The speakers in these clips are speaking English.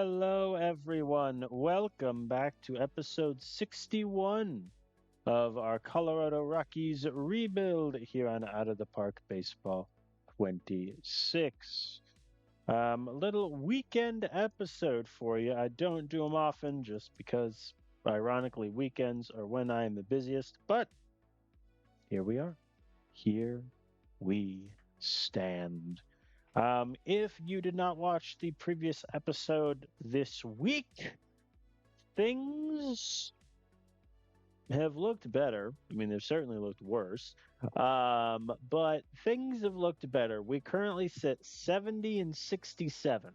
Hello, everyone. Welcome back to episode 61 of our Colorado Rockies rebuild here on Out of the Park Baseball 26. A little weekend episode for you. I don't do them often just because, ironically, weekends are when I am the busiest, but here we are. Here we stand. If you did not watch the previous episode this week, things have looked better. I mean, they've certainly looked worse, but things have looked better. We currently sit 70 and 67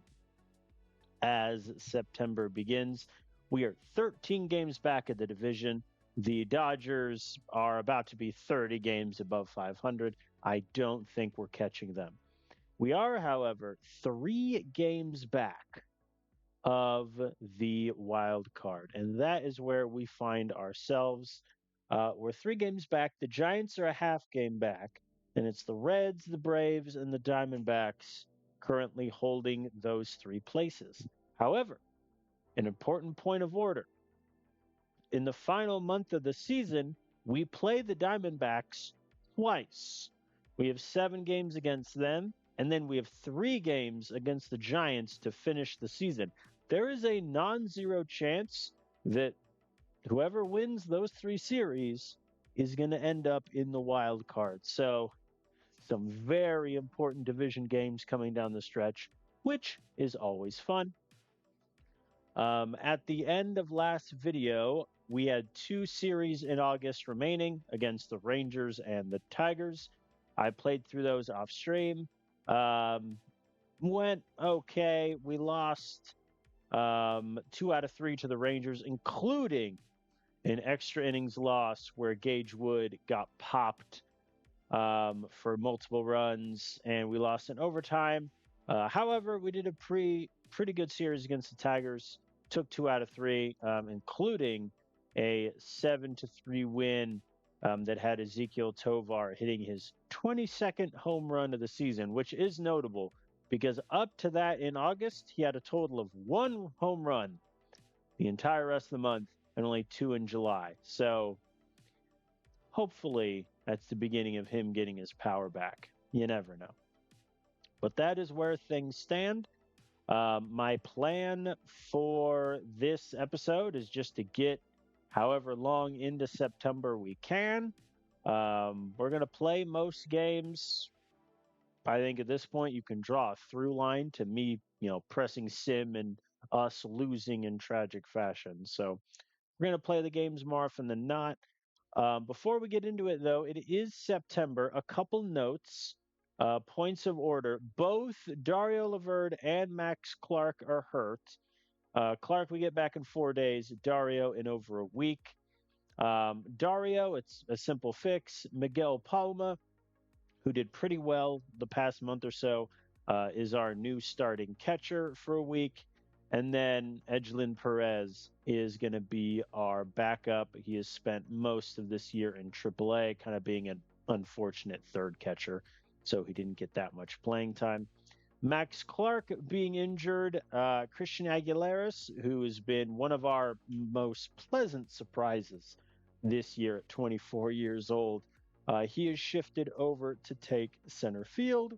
as September begins. We are 13 games back of the division. The Dodgers are about to be 30 games above 500. I don't think we're catching them. We are, however, 3 games back of the wild card, and that is where we find ourselves. We're 3 games back. The Giants are a half game back, and it's the Reds, the Braves, and the Diamondbacks currently holding those 3 places. However, an important point of order. In the final month of the season, we play the Diamondbacks twice. We have 7 games against them, and then we have 3 games against the Giants to finish the season. There is a non-zero chance that whoever wins those 3 series is going to end up in the wild card. So some very important division games coming down the stretch, which is always fun. At the end of last video, we had 2 series in August remaining against the Rangers and the Tigers. I played through those off stream. Went okay. We lost 2 out of 3 to the Rangers, including an extra innings loss where Gage Wood got popped for multiple runs, and we lost in overtime. However, we did a pretty good series against the Tigers. Took 2 out of 3, including a 7-3 win that had Ezekiel Tovar hitting his 22nd home run of the season, which is notable because up to that in August, he had a total of 1 home run the entire rest of the month and only 2 in July. So hopefully that's the beginning of him getting his power back. You never know. But that is where things stand. My plan for this episode is just to get however long into September we can. We're going to play most games. I think at this point you can draw a through line to me, pressing sim and us losing in tragic fashion. So we're going to play the games more often than not. Before we get into it, though, it is September. A couple notes. Points of order. Both Dario Laverde and Max Clark are hurt. Clark, we get back in 4 days. Dario in over a week. Dario, it's a simple fix. Miguel Palma, who did pretty well the past month or so, is our new starting catcher for a week. And then Edgelin Perez is going to be our backup. He has spent most of this year in AAA, kind of being an unfortunate third catcher, so he didn't get that much playing time. Max Clark being injured, Christian Aguilares, who has been one of our most pleasant surprises this year at 24 years old, he is shifted over to take center field.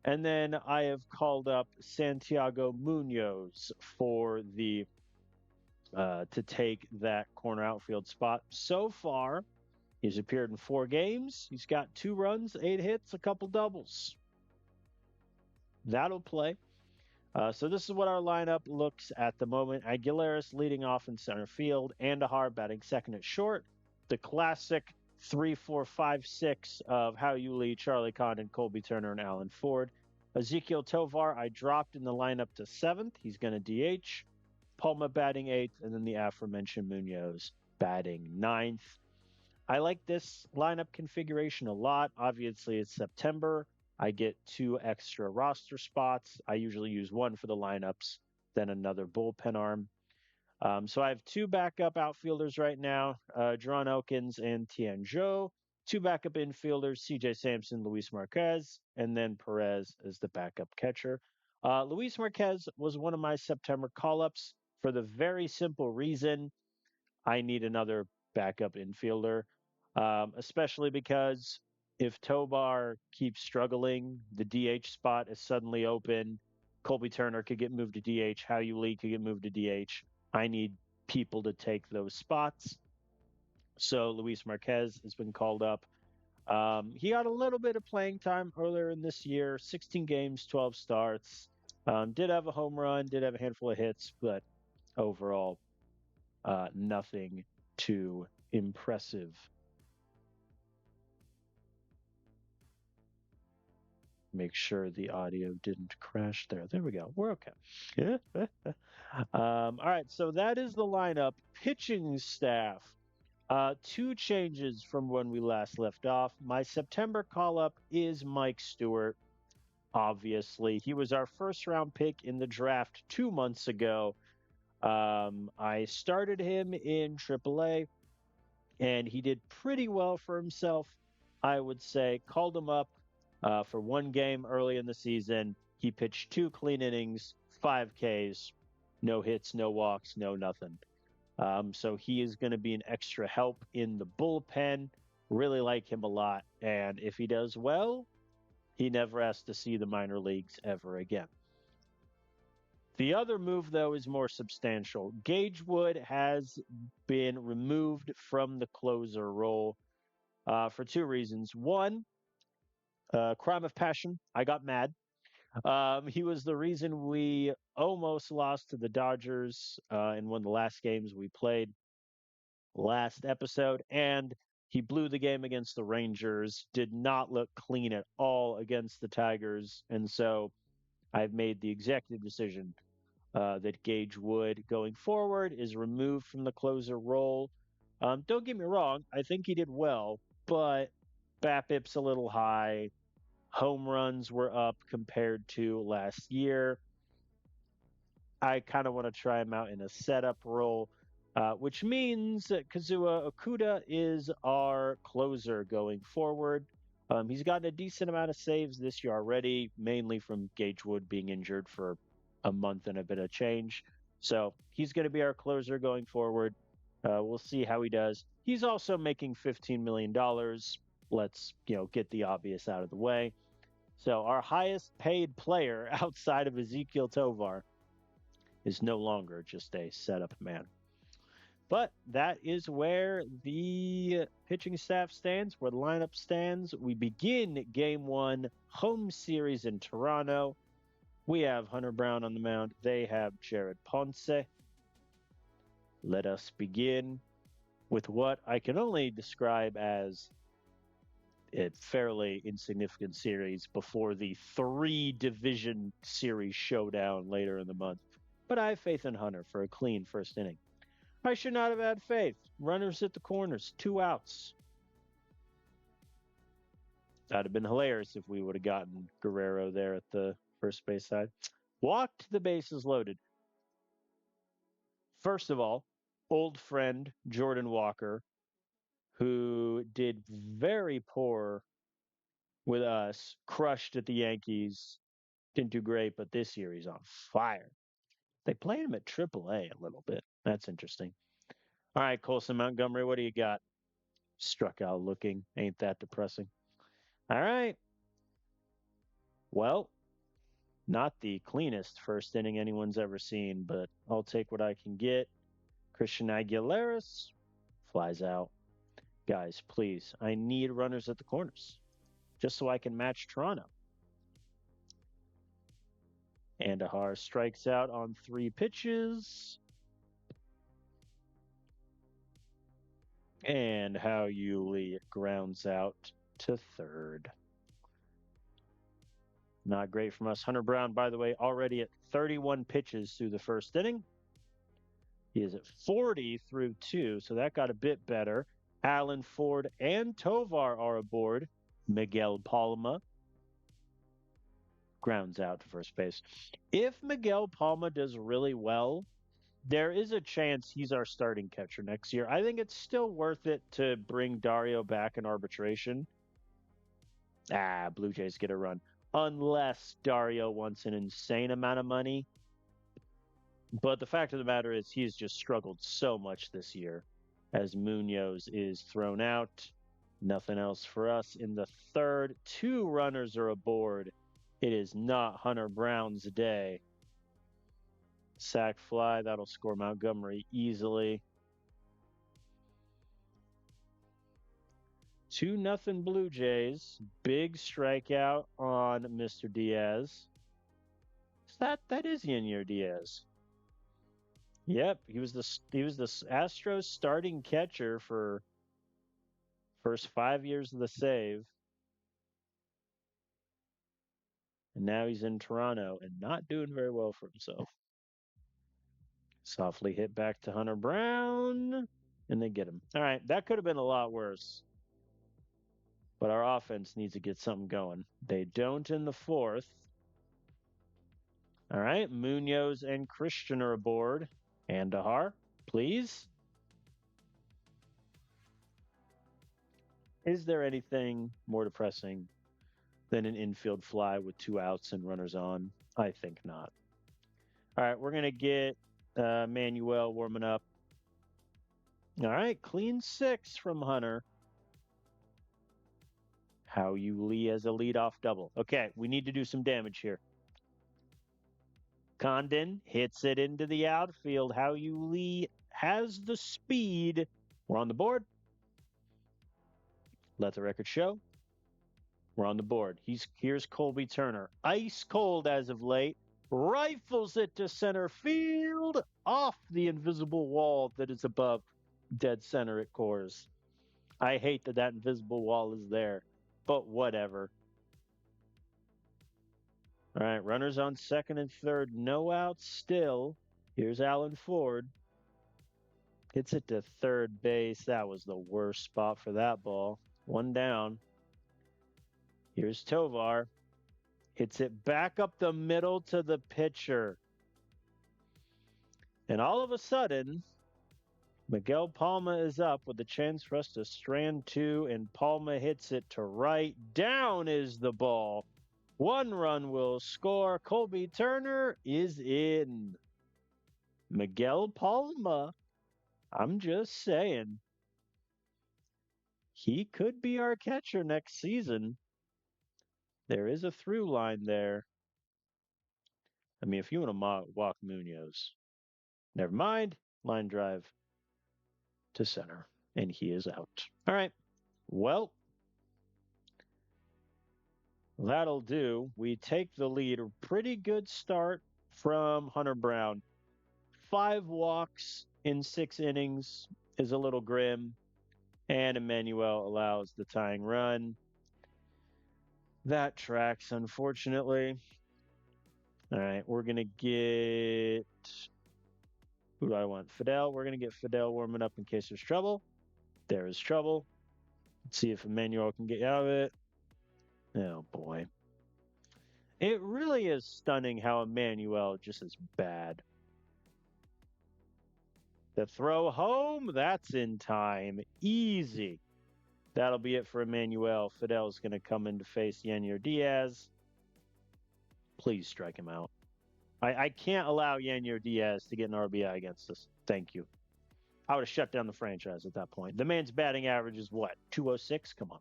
And then I have called up Santiago Munoz for the to take that corner outfield spot. So far, he's appeared in 4 games. He's got 2 runs, 8 hits, a couple doubles. That'll play. So this is what our lineup looks at the moment. Aguilares leading off in center field. Andahar batting second at short. The classic 3-4-5-6 of Hao Yuli, Charlie Condon, Colby Turner, and Alan Ford. Ezekiel Tovar, I dropped in the lineup to 7th. He's going to DH. Palma batting 8th, and then the aforementioned Munoz batting 9th. I like this lineup configuration a lot. Obviously, it's September. I get 2 extra roster spots. I usually use 1 for the lineups, then another bullpen arm. So I have 2 backup outfielders right now, Jerron Elkins and Tian Zhou. 2 backup infielders, CJ Sampson, Luis Marquez, and then Perez as the backup catcher. Luis Marquez was one of my September call ups for the very simple reason I need another backup infielder, especially because if Tobar keeps struggling, the DH spot is suddenly open. Colby Turner could get moved to DH. Howie Lee could get moved to DH. I need people to take those spots. So Luis Marquez has been called up. He got a little bit of playing time earlier in this year, 16 games, 12 starts. Did have a home run, did have a handful of hits, but overall, nothing too impressive. Make sure the audio didn't crash there. There we go. We're okay. All right, so that is the lineup. Pitching staff. Two changes from when we last left off. My September call up is Mike Stewart. Obviously, he was our first round pick in the draft 2 months ago. I started him in AAA, and he did pretty well for himself, I would say. Called him up for one game early in the season. He pitched 2 clean innings, 5 Ks, no hits, no walks, no nothing. So he is going to be an extra help in the bullpen. Really like him a lot. And if he does well, he never has to see the minor leagues ever again. The other move, though, is more substantial. Gage Wood has been removed from the closer role for 2 reasons. One, crime of passion. I got mad. He was the reason we almost lost to the Dodgers in one of the last games we played last episode, and he blew the game against the Rangers, did not look clean at all against the Tigers, and so I've made the executive decision that Gage Wood going forward is removed from the closer role. Don't get me wrong, I think he did well, but BABIP's a little high. Home runs were up compared to last year. I kind of want to try him out in a setup role, which means that Kazuya Okuda is our closer going forward. He's gotten a decent amount of saves this year already, mainly from Gage Wood being injured for a month and a bit of change. So he's going to be our closer going forward. We'll see how he does. He's also making $15 million. Let's get the obvious out of the way. So our highest paid player outside of Ezequiel Tovar is no longer just a setup man. But that is where the pitching staff stands, where the lineup stands. We begin game 1, home series in Toronto. We have Hunter Brown on the mound. They have Jared Ponce. Let us begin with what I can only describe as a fairly insignificant series before the 3-division series showdown later in the month. But I have faith in Hunter for a clean first inning. I should not have had faith. Runners at the corners, 2 outs. That'd have been hilarious if we would have gotten Guerrero there at the first base side. Walked, the bases loaded. First of all, old friend Jordan Walker, who did very poor with us, crushed at the Yankees, didn't do great, but this year he's on fire. They play him at AAA a little bit. That's interesting. All right, Colson Montgomery, what do you got? Struck out looking. Ain't that depressing? All right. Well, not the cleanest first inning anyone's ever seen, but I'll take what I can get. Christian Aguilares flies out. Guys, please, I need runners at the corners just so I can match Toronto. Andahar strikes out on 3 pitches. And Howie Lee grounds out to third. Not great from us. Hunter Brown, by the way, already at 31 pitches through the first inning. He is at 40 through 2, so that got a bit better. Allen Ford and Tovar are aboard. Miguel Palma grounds out to first base. If Miguel Palma does really well, there is a chance he's our starting catcher next year. I think it's still worth it to bring Dario back in arbitration. Blue Jays get a run. unless Dario wants an insane amount of money. But the fact of the matter is, he's just struggled so much this year as Munoz is thrown out. Nothing else for us in the third. 2 runners are aboard. It is not Hunter Brown's day. Sack fly, that'll score Montgomery easily. 2-0 Blue Jays. Big strikeout on Mr. Diaz. That is Yenier Diaz. Yep, he was the Astros starting catcher for first 5 years of the save. And now he's in Toronto and not doing very well for himself. Softly hit back to Hunter Brown, and they get him. All right, that could have been a lot worse. But our offense needs to get something going. They don't in the fourth. All right, Munoz and Christian are aboard. Andahar, please. Is there anything more depressing than an infield fly with 2 outs and runners on? I think not. All right, we're going to get Manuel warming up. All right, clean 6 from Hunter. How you Lee as a leadoff double. Okay, we need to do some damage here. Condon hits it into the outfield. How you Lee has the speed. We're on the board. Let the record show. We're on the board. Here's Colby Turner. Ice cold as of late. Rifles it to center field off the invisible wall that is above dead center at Coors. I hate that invisible wall is there, but whatever. All right, runners on second and third. No outs still. Here's Alan Ford. Hits it to third base. That was the worst spot for that ball. 1 down. Here's Tovar. Hits it back up the middle to the pitcher. And all of a sudden, Miguel Palma is up with a chance for us to strand 2, and Palma hits it to right. Down is the ball. 1 run will score. Colby Turner is in. Miguel Palma, I'm just saying, he could be our catcher next season. There is a through line there. I mean, if you want to walk Munoz, never mind. Line drive to center, and he is out. All right. Well, that'll do. We take the lead. A pretty good start from Hunter Brown. 5 walks in 6 innings is a little grim, and Emmanuel allows the tying run. That tracks, unfortunately. All right, we're going to get... Who do I want? Fidel. We're going to get Fidel warming up in case there's trouble. There is trouble. Let's see if Emmanuel can get out of it. Oh, boy. It really is stunning how Emmanuel just is bad. The throw home, that's in time. Easy. That'll be it for Emmanuel. Fidel's going to come in to face Yenier Diaz. Please strike him out. I can't allow Yenier Diaz to get an RBI against us. Thank you. I would have shut down the franchise at that point. The man's batting average is what? 206? Come on.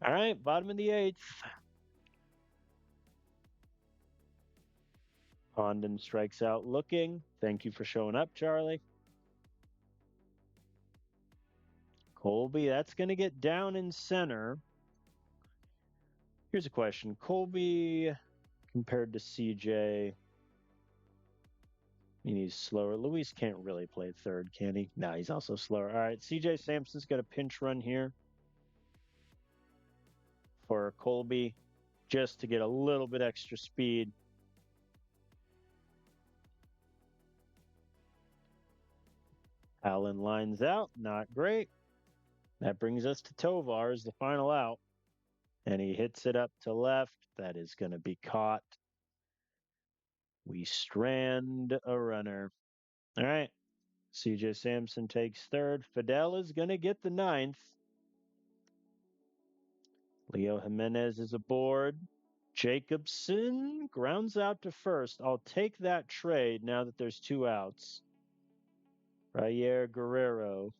All right, bottom of the 8th. Condon strikes out looking. Thank you for showing up, Charlie. Colby, that's going to get down in center. Here's a question. Colby compared to CJ. I mean, he's slower. Luis can't really play third, can he? No, he's also slower. All right, CJ Sampson's got a pinch run here for Colby just to get a little bit extra speed. Allen lines out. Not great. That brings us to Tovar as the final out. And he hits it up to left. That is going to be caught. We strand a runner. All right. CJ Sampson takes third. Fidel is going to get the 9th. Leo Jimenez is aboard. Jacobson grounds out to first. I'll take that trade now that there's 2 outs. Jair Guerrero.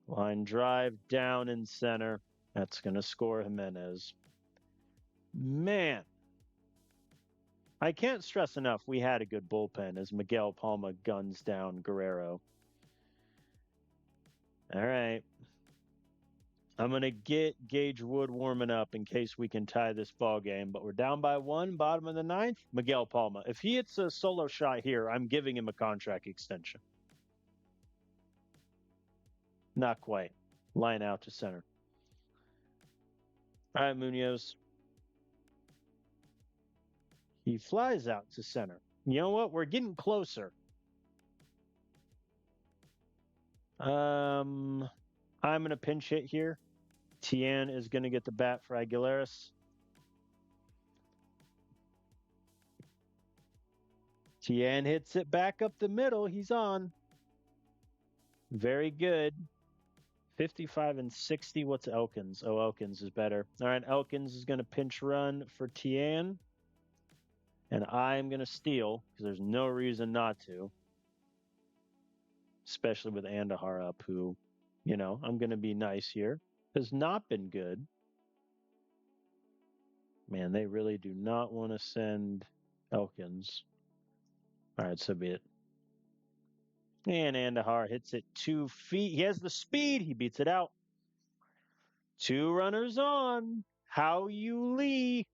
Line drive down in center. That's going to score Jimenez. Man, I can't stress enough we had a good bullpen as Miguel Palma guns down Guerrero. All right. I'm going to get Gage Wood warming up in case we can tie this ball game, but we're down by 1, bottom of the 9th. Miguel Palma. If he hits a solo shot here, I'm giving him a contract extension. Not quite. Line out to center. All right, Munoz. He flies out to center. You know what? We're getting closer. I'm going to pinch hit here. Tien is going to get the bat for Aguilares. Tien hits it back up the middle. He's on. Very good. 55 and 60. What's Elkins? Oh, Elkins is better. All right, Elkins is going to pinch run for Tien. And I'm going to steal because there's no reason not to. Especially with Andahar up, who, I'm going to be nice here. Has not been good. Man, they really do not want to send Elkins. All right, so be it. And Andahar hits it 2 feet. He has the speed. He beats it out. 2 runners on. How you Lee.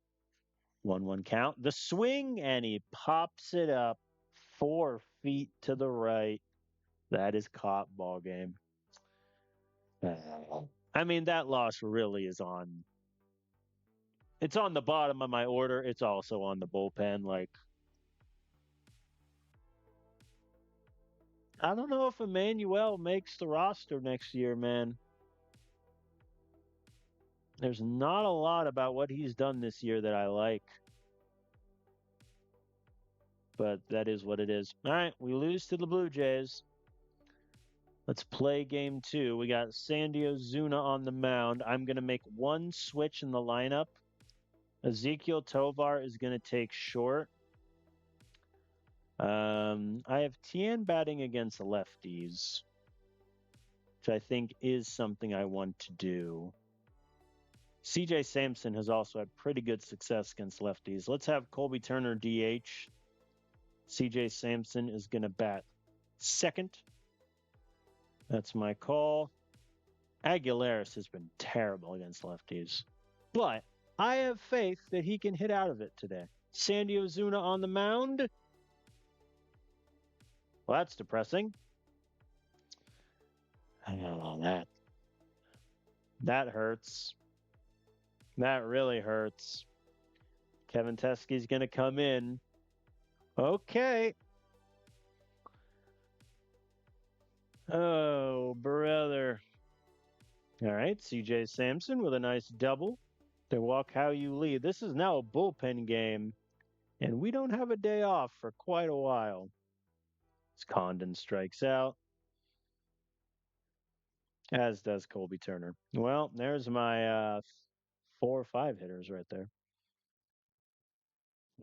1-1 count. The swing, and he pops it up 4 feet to the right. That is caught ball game. I mean, that loss really is on. It's on the bottom of my order. It's also on the bullpen. I don't know if Emmanuel makes the roster next year, man. There's not a lot about what he's done this year that I like. But that is what it is. All right, we lose to the Blue Jays. Let's play game 2. We got Sandy Ozuna on the mound. I'm going to make one switch in the lineup. Ezekiel Tovar is going to take short. I have Tien batting against lefties, which I think is something I want to do. CJ Sampson has also had pretty good success against lefties. Let's have Colby Turner DH. CJ Sampson is going to bat second. That's my call. Aguilares has been terrible against lefties, but I have faith that he can hit out of it today. Sandy Ozuna on the mound. Well, that's depressing. Hang on that. That hurts. That really hurts. Kevin Teskey's going to come in. Okay. Oh, brother. All right, CJ Sampson with a nice double. They walk how you lead. This is now a bullpen game, and we don't have a day off for quite a while. As Condon strikes out, as does Colby Turner. Well, there's my 4 or 5 hitters right there.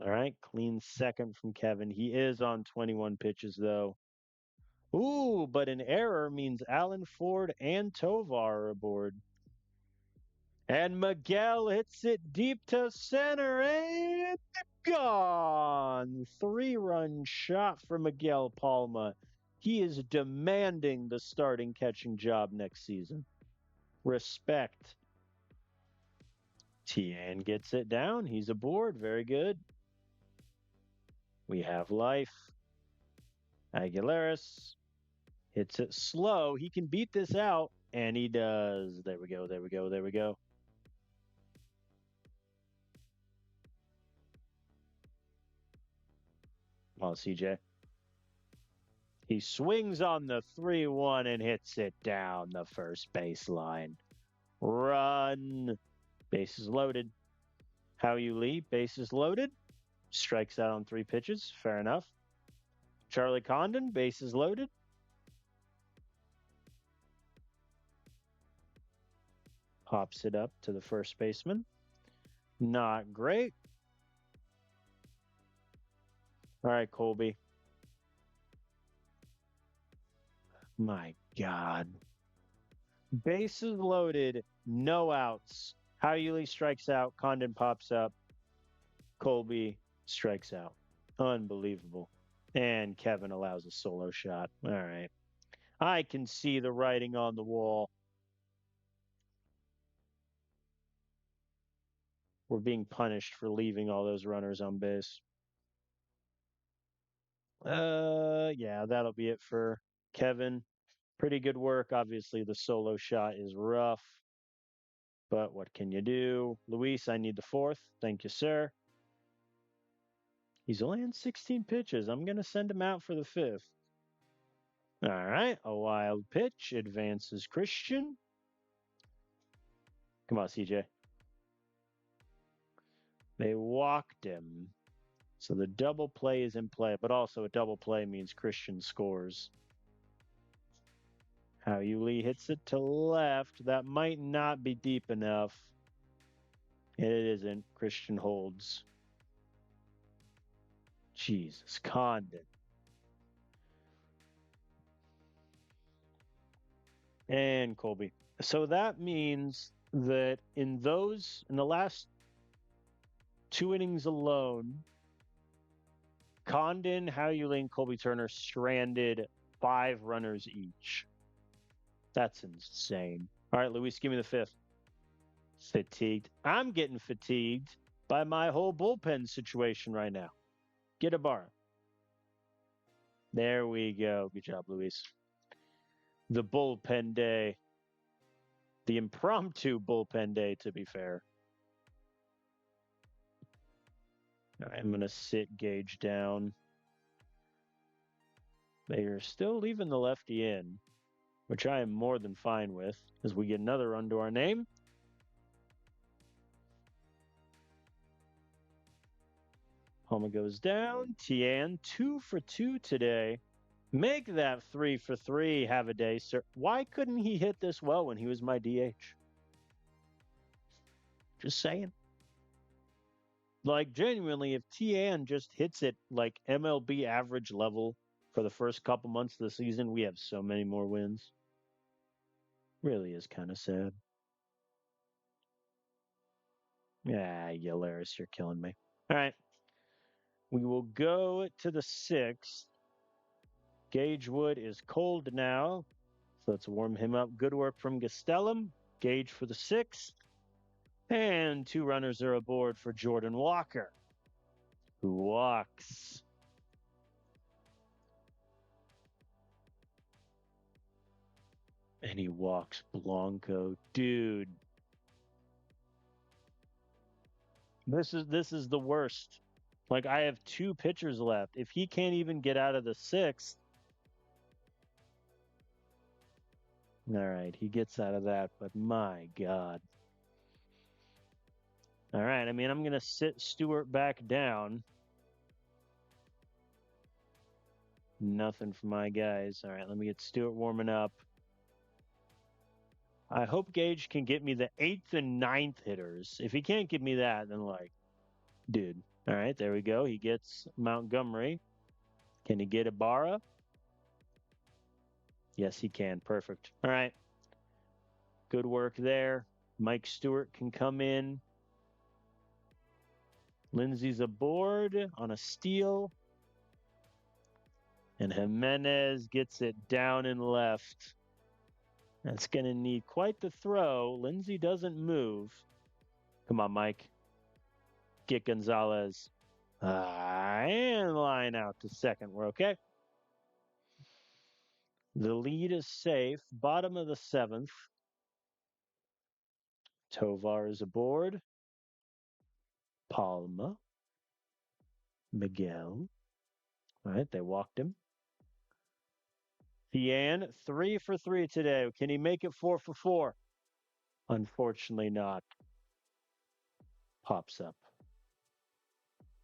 All right, clean second from Kevin. He is on 21 pitches, though. Ooh, but an error means Allen Ford and Tovar are aboard. And Miguel hits it deep to center and gone. 3-run shot for Miguel Palma. He is demanding the starting catching job next season. Respect. Tien gets it down. He's aboard. Very good. We have life. Aguilares hits it slow. He can beat this out, and he does. There we go. There we go. There we go. Oh, CJ. He swings on the 3-1 and hits it down the first baseline. Run. Bases loaded. How you Lee? Bases loaded. Strikes out on 3 pitches. Fair enough. Charlie Condon, bases loaded. Pops it up to the first baseman. Not great. All right, Colby. My God. Bases loaded, no outs. Howley strikes out. Condon pops up. Colby strikes out. Unbelievable. And Kevin allows a solo shot. All right. I can see the writing on the wall. We're being punished for leaving all those runners on base. Yeah, that'll be it for Kevin. Pretty good work. Obviously, the solo shot is rough, but what can you do? Luis, I need the fourth. Thank you, sir. He's only in 16 pitches. I'm going to send him out for the fifth. All right, a wild pitch advances Christian. Come on, CJ. They walked him. So the double play is in play, but also a double play means Christian scores. Howley hits it to left. That might not be deep enough. It isn't. Christian holds. Jesus, Condon. And Colby. So that means that in the last 2 innings alone, Condon, Howley, and Colby Turner stranded 5 runners each. That's insane. All right, Luis, give me the fifth. Fatigued. I'm getting fatigued by my whole bullpen situation right now. Get a bar. There we go. Good job, Luis. The bullpen day. The impromptu bullpen day, to be fair. All right, I'm going to sit Gage down. They are still leaving the lefty in, which I am more than fine with, as we get another run to our name. Homa goes down. Tian, 2 for 2 today. Make that 3 for 3. Have a day, sir. Why couldn't he hit this well when he was my DH? Just saying. Like, genuinely, if Tian just hits it like MLB average level for the first couple months of the season, we have so many more wins. Really is kind of sad. Yeah, Yelaris, you're killing me. All right. We will go to the 6th. Gage Wood is cold now, so let's warm him up. Good work from Gastelum. Gage for the 6th. And 2 runners are aboard for Jordan Walker, who walks. And he walks Blanco. Dude. This is the worst. Like, I have 2 pitchers left. If he can't even get out of the 6th. All right, he gets out of that, but my God. All right, I mean, I'm going to sit Stewart back down. Nothing for my guys. All right, let me get Stewart warming up. I hope Gage can get me the 8th and 9th hitters. If he can't give me that, then, like, dude. All right, there we go. He gets Montgomery. Can he get Ibarra? Yes, he can. Perfect. All right. Good work there. Mike Stewart can come in. Lindsey's aboard on a steal. And Jimenez gets it down and left. That's going to need quite the throw. Lindsey doesn't move. Come on, Mike. Get Gonzalez. And line out to second. We're okay. The lead is safe. Bottom of the 7th. Tovar is aboard. Palma. Miguel. All right, they walked him. Tian, 3 for 3 today. Can he make it 4 for 4? Unfortunately not. Pops up.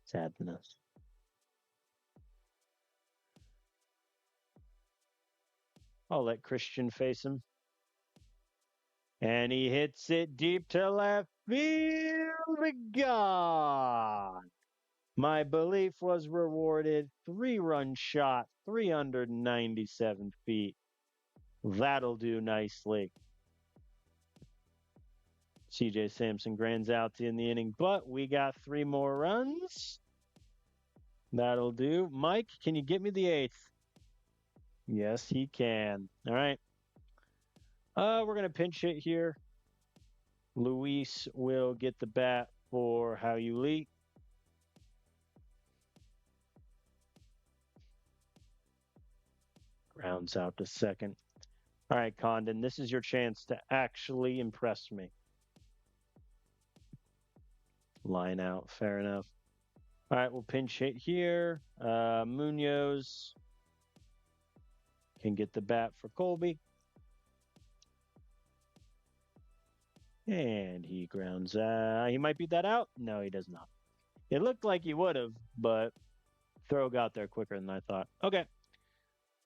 Sadness. I'll let Christian face him. And he hits it deep to left field. Gone. My belief was rewarded. 3-run shot, 397 feet. That'll do nicely. CJ Sampson grinds out in the inning, but we got 3 more runs. That'll do. Mike, can you get me the 8th? Yes, he can. All right. We're going to pinch hit here. Luis will get the bat for Hauli. Grounds out to second. All right, Condon, this is your chance to actually impress me. Line out, fair enough. All right, we'll pinch hit here. Munoz can get the bat for Colby. And he grounds. He might beat that out. No, he does not. It looked like he would have, but throw got there quicker than I thought. Okay.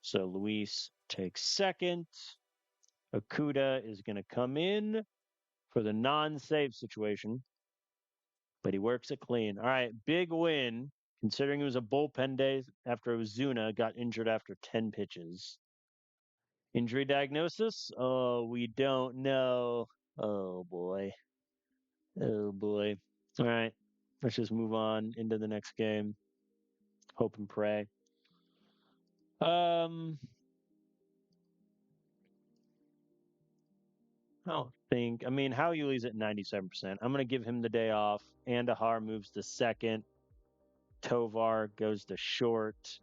So Luis takes second. Okuda is going to come in for the non-save situation, but he works it clean. All right, big win, considering it was a bullpen day after Ozuna got injured after 10 pitches. Injury diagnosis? Oh, we don't know. Oh, boy. Oh, boy. All right, let's just move on into the next game. Hope and pray. I don't think. I mean, Howley's at 97%. I'm going to give him the day off. Andahar moves to second. Tovar goes to short.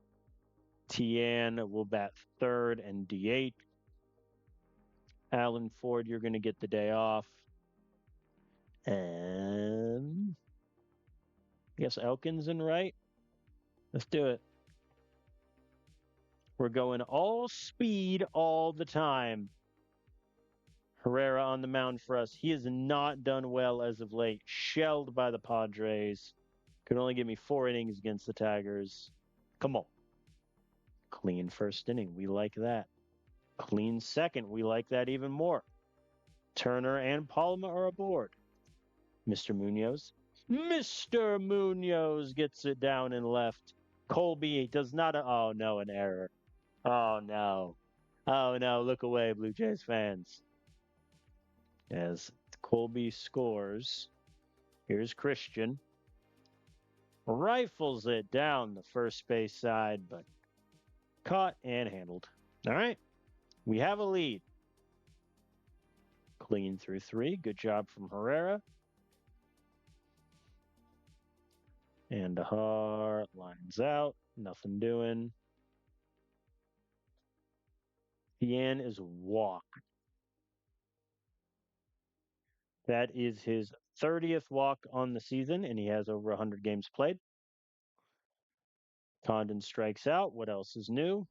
Tian will bat third and DH. Alan Ford, you're going to get the day off. And I guess Elkins in right. Let's do it. We're going all speed all the time. Herrera on the mound for us. He has not done well as of late. Shelled by the Padres. Could only give me 4 innings against the Tigers. Come on. Clean first inning. We like that. Clean second. We like that even more. Turner and Palma are aboard. Mr. Munoz. Mr. Munoz gets it down and left. Colby does not. Oh, no, an error. Oh, no. Oh, no. Look away, Blue Jays fans. As Colby scores, here's Christian. Rifles it down the first base side, but caught and handled. All right, we have a lead. Clean through 3. Good job from Herrera. And Andahar lines out. Nothing doing. Tian is walked. That is his 30th walk on the season, and he has over 100 games played. Condon strikes out. What else is new?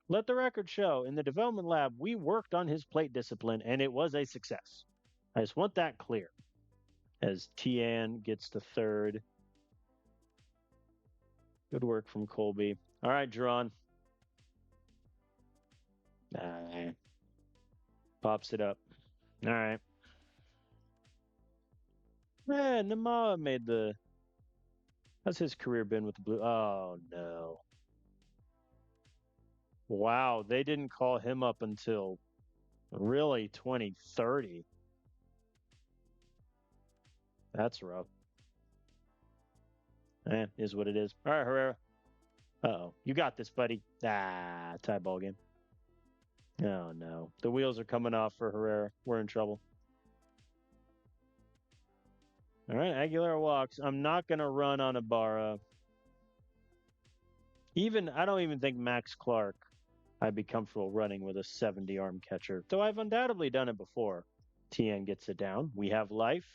Let the record show, in the development lab, we worked on his plate discipline, and it was a success. I just want that clear. As Tian gets to third. Good work from Colby. All right, Jerron. Pops it up. All right. Man, Namawa made the... How's his career been with the Blue? Oh, no. Wow, they didn't call him up until really 2030. That's rough. Is what it is. All right, Herrera. Uh-oh. You got this, buddy. Tie ball game. Oh, no. The wheels are coming off for Herrera. We're in trouble. All right, Aguilera walks. I'm not going to run on Ibarra. I don't even think Max Clark I'd be comfortable running with a 70 arm catcher, though I've undoubtedly done it before. Tian gets it down. We have life.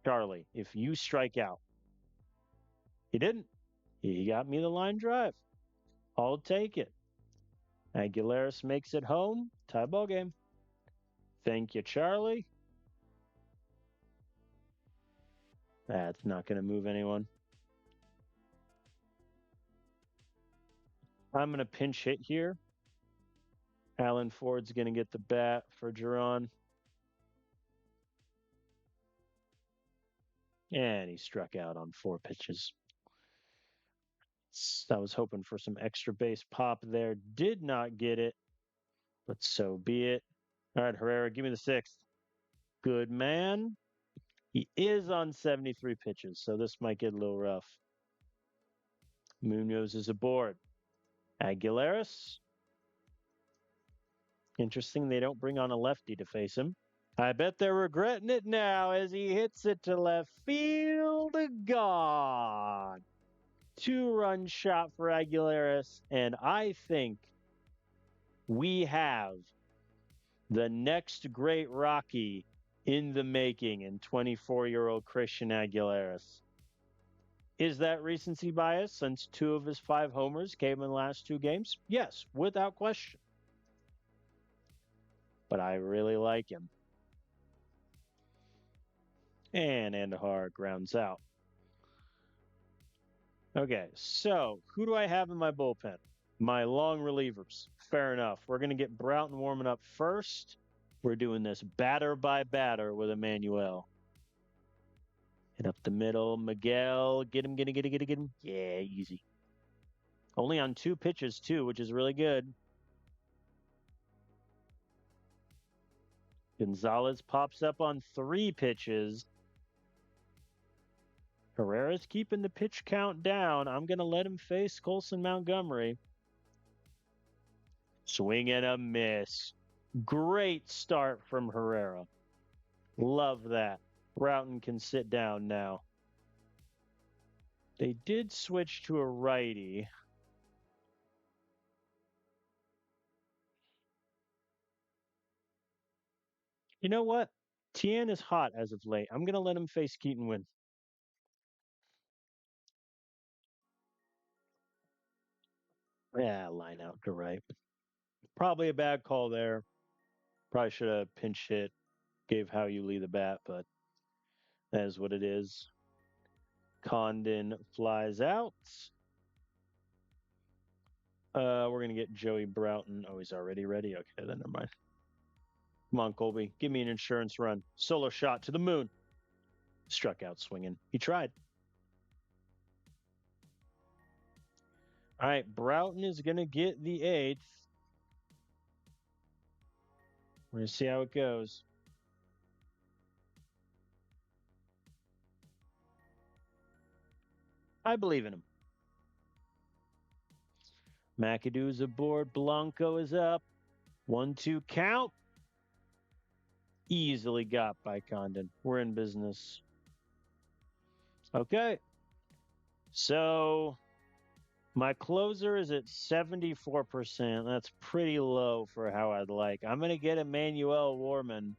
Charlie, if you strike out, he didn't. He got me the line drive. I'll take it. Aguilaris makes it home. Tie ball game. Thank you, Charlie. That's not going to move anyone. I'm going to pinch hit here. Alan Ford's going to get the bat for Geron. And he struck out on 4 pitches. I was hoping for some extra base pop there. Did not get it, but so be it. All right, Herrera, give me the 6th. Good man. He is on 73 pitches, so this might get a little rough. Munoz is aboard. Aguilaris. Interesting, they don't bring on a lefty to face him. I bet they're regretting it now as he hits it to left field. God. 2-run shot for Aguilaris, and I think we have the next great Rocky in the making in 24-year-old Christian Aguilaris. Is that recency bias since 2 of his 5 homers came in the last 2 games? Yes, without question. But I really like him. And Andahar grounds out. Okay, so who do I have in my bullpen? My long relievers. Fair enough. We're going to get Broughton warming up first. We're doing this batter by batter with Emmanuel. Hit up the middle. Miguel. Get him, get him. Yeah, easy. Only on 2 pitches, too, which is really good. Gonzalez pops up on 3 pitches. Herrera's keeping the pitch count down. I'm going to let him face Colson Montgomery. Swing and a miss. Great start from Herrera. Love that. Broughton can sit down now. They did switch to a righty. You know what? Tien is hot as of late. I'm going to let him face Keaton Wynn. Yeah, line out to right. Probably a bad call there. Probably should have pinch hit, gave How You Lee the bat, but that is what it is. Condon flies out. We're going to get Joey Broughton. Oh, he's already ready? Okay, then never mind. Come on, Colby. Give me an insurance run. Solo shot to the moon. Struck out swinging. He tried. All right, Broughton is going to get the 8th. We're going to see how it goes. I believe in him. McAdoo's aboard. Blanco is up. 1-2 count. Easily got by Condon. We're in business. Okay. So my closer is at 74%. That's pretty low for how I'd like. I'm going to get Emmanuel Warman.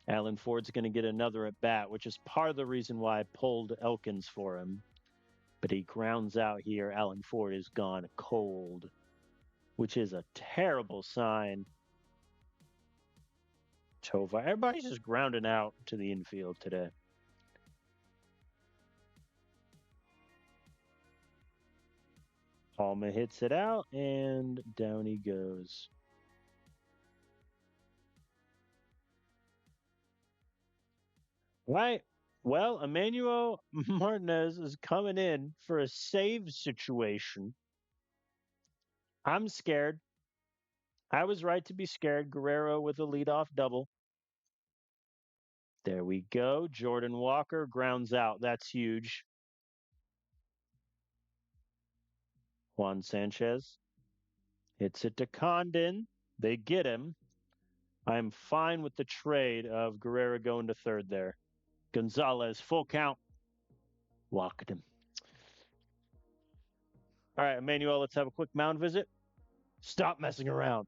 Alan Ford's going to get another at bat, which is part of the reason why I pulled Elkins for him. But he grounds out here. Alan Ford is gone cold, which is a terrible sign. Tova. Everybody's just grounding out to the infield today. Palma hits it out, and down he goes. Right. Well, Emmanuel Martinez is coming in for a save situation. I'm scared. I was right to be scared. Guerrero with a leadoff double. There we go. Jordan Walker grounds out. That's huge. Juan Sanchez hits it to Condon. They get him. I'm fine with the trade of Guerrero going to third there. Gonzalez, full count. Walked him. All right, Emmanuel, let's have a quick mound visit. Stop messing around.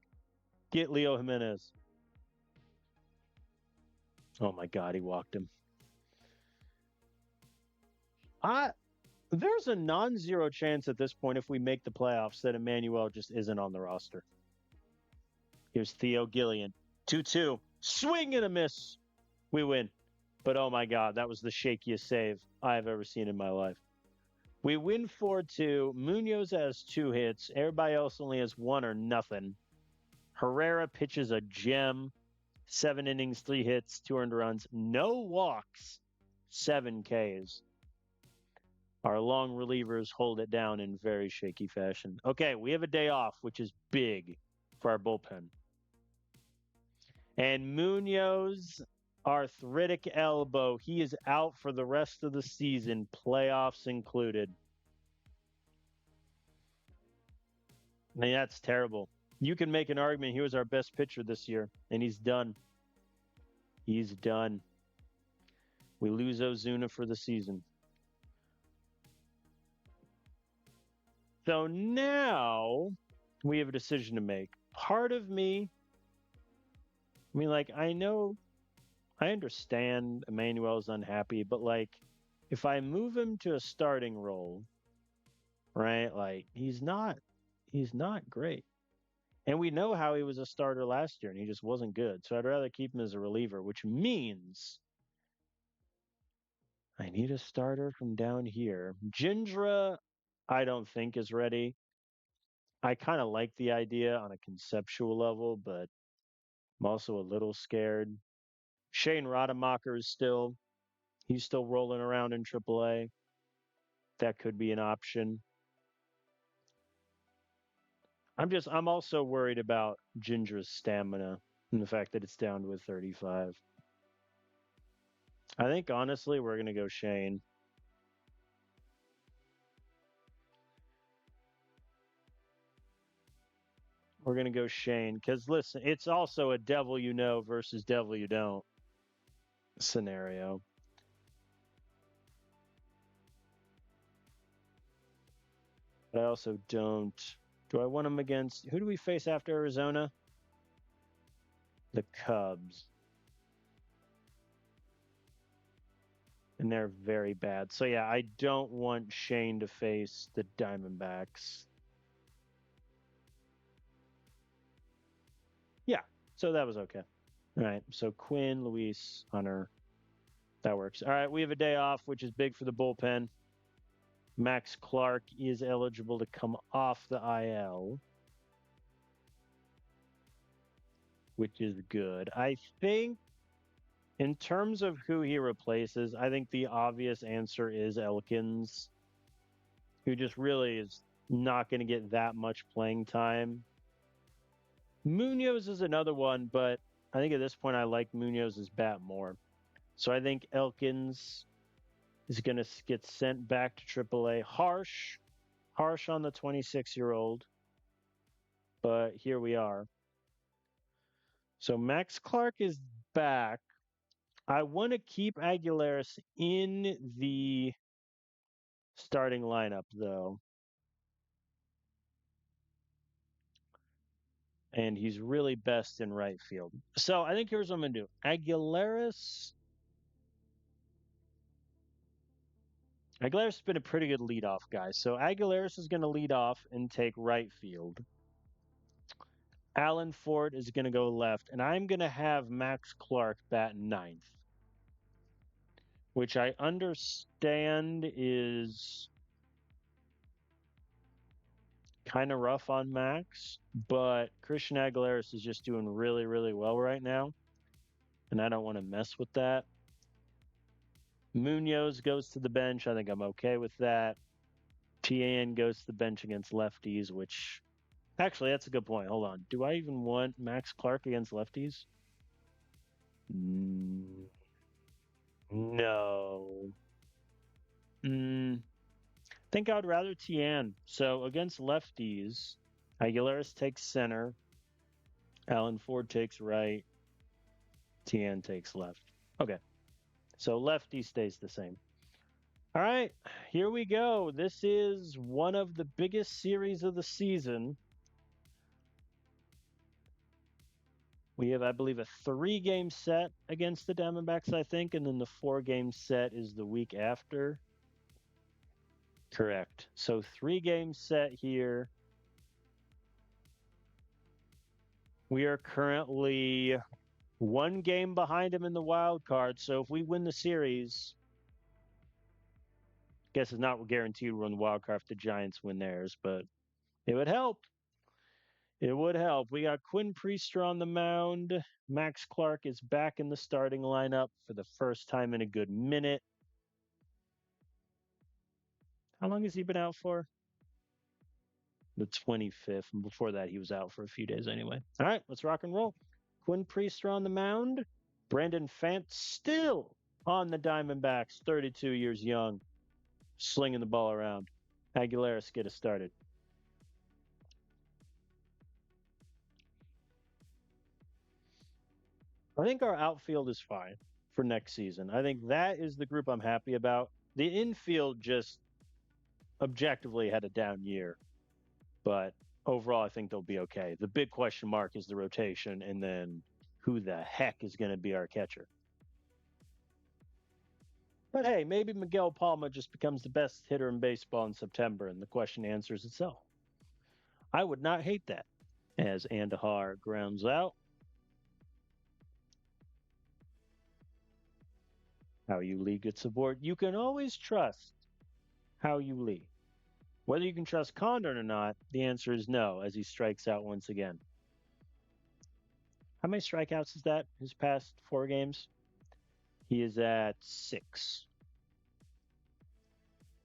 Get Leo Jimenez. Oh, my God, he walked him. There's a non-zero chance at this point if we make the playoffs that Emmanuel just isn't on the roster. Here's Theo Gillian. 2-2. Swing and a miss. We win. But oh my God, that was the shakiest save I've ever seen in my life. We win 4-2. Munoz has 2 hits. Everybody else only has 1 or nothing. Herrera pitches a gem. 7 innings, 3 hits, 2 earned runs, no walks, 7 Ks. Our long relievers hold it down in very shaky fashion. Okay, we have a day off, which is big for our bullpen. And Munoz, arthritic elbow, he is out for the rest of the season, playoffs included. I mean, that's terrible. You can make an argument he was our best pitcher this year, and he's done. He's done. We lose Ozuna for the season. So now we have a decision to make. Part of me, I mean, like, I understand Emmanuel's unhappy, but like, if I move him to a starting role, right, like, he's not great. And we know how he was a starter last year and he just wasn't good. So I'd rather keep him as a reliever, which means I need a starter from down here. Gindra, I don't think is ready. I kind of like the idea on a conceptual level, but I'm also a little scared. Shane Rademacher is he's still rolling around in AAA. That could be an option. I'm also worried about Ginger's stamina and the fact that it's down to a 35. I think honestly we're gonna go Shane. We're gonna go Shane because listen, it's also a devil you know versus devil you don't scenario. But I also don't. Do I want him against who do we face after Arizona? The Cubs. And they're very bad. So yeah, I don't want Shane to face the Diamondbacks. Yeah, so that was okay. All right, so Quinn, Luis, Hunter. That works. All right, we have a day off, which is big for the bullpen. Max Clark is eligible to come off the IL, which is good. I think in terms of who he replaces, I think the obvious answer is Elkins, who just really is not going to get that much playing time. Munoz is another one, but I think at this point I like Munoz's bat more. So I think Elkins is going to get sent back to AAA. Harsh on the 26-year-old, but here we are. So Max Clark is back. I want to keep Aguilares in the starting lineup, though. And he's really best in right field. So I think here's what I'm going to do. Aguilares has been a pretty good leadoff guy. So Aguilares is going to lead off and take right field. Alan Ford is going to go left. And I'm going to have Max Clark bat ninth, which I understand is kind of rough on Max, but Christian Aguilares is just doing really, really well right now. And I don't want to mess with that. Munoz goes to the bench. I think I'm okay with that. Tien goes to the bench against lefties, which actually, that's a good point. Hold on. Do I even want Max Clark against lefties? No. I think I'd rather Tien. So against lefties, Aguilares takes center. Alan Ford takes right. Tien takes left. Okay. So lefty stays the same. All right, here we go. This is one of the biggest series of the season. We have, I believe, a 3-game set against the Diamondbacks, I think, and then the 4-game set is the week after. Correct. So 3-game set here. We are currently 1 game behind him in the wild card. So if we win the series, Guess it's not guaranteed we're on the wild card if the Giants win theirs, but it would help. It would help. We got Quinn Priester on the mound. Max Clark is back in the starting lineup for the first time in a good minute. How long has he been out for? The 25th. And before that, he was out for a few days anyway. All right, let's rock and roll. Quinn Priester on the mound. Brandon Fant still on the Diamondbacks, 32 years young, slinging the ball around. Aguilares get us started. I think our outfield is fine for next season. I think that is the group I'm happy about. The infield just objectively had a down year, but overall, I think they'll be okay. The big question mark is the rotation, and then who the heck is going to be our catcher? But hey, maybe Miguel Palma just becomes the best hitter in baseball in September, and the question answers itself. I would not hate that. As Andahar grounds out. How you Lee gets aboard. You can always trust How you Lee. Whether you can trust Condon or not, the answer is no, as he strikes out once again. How many strikeouts is that his past 4 games? He is at 6.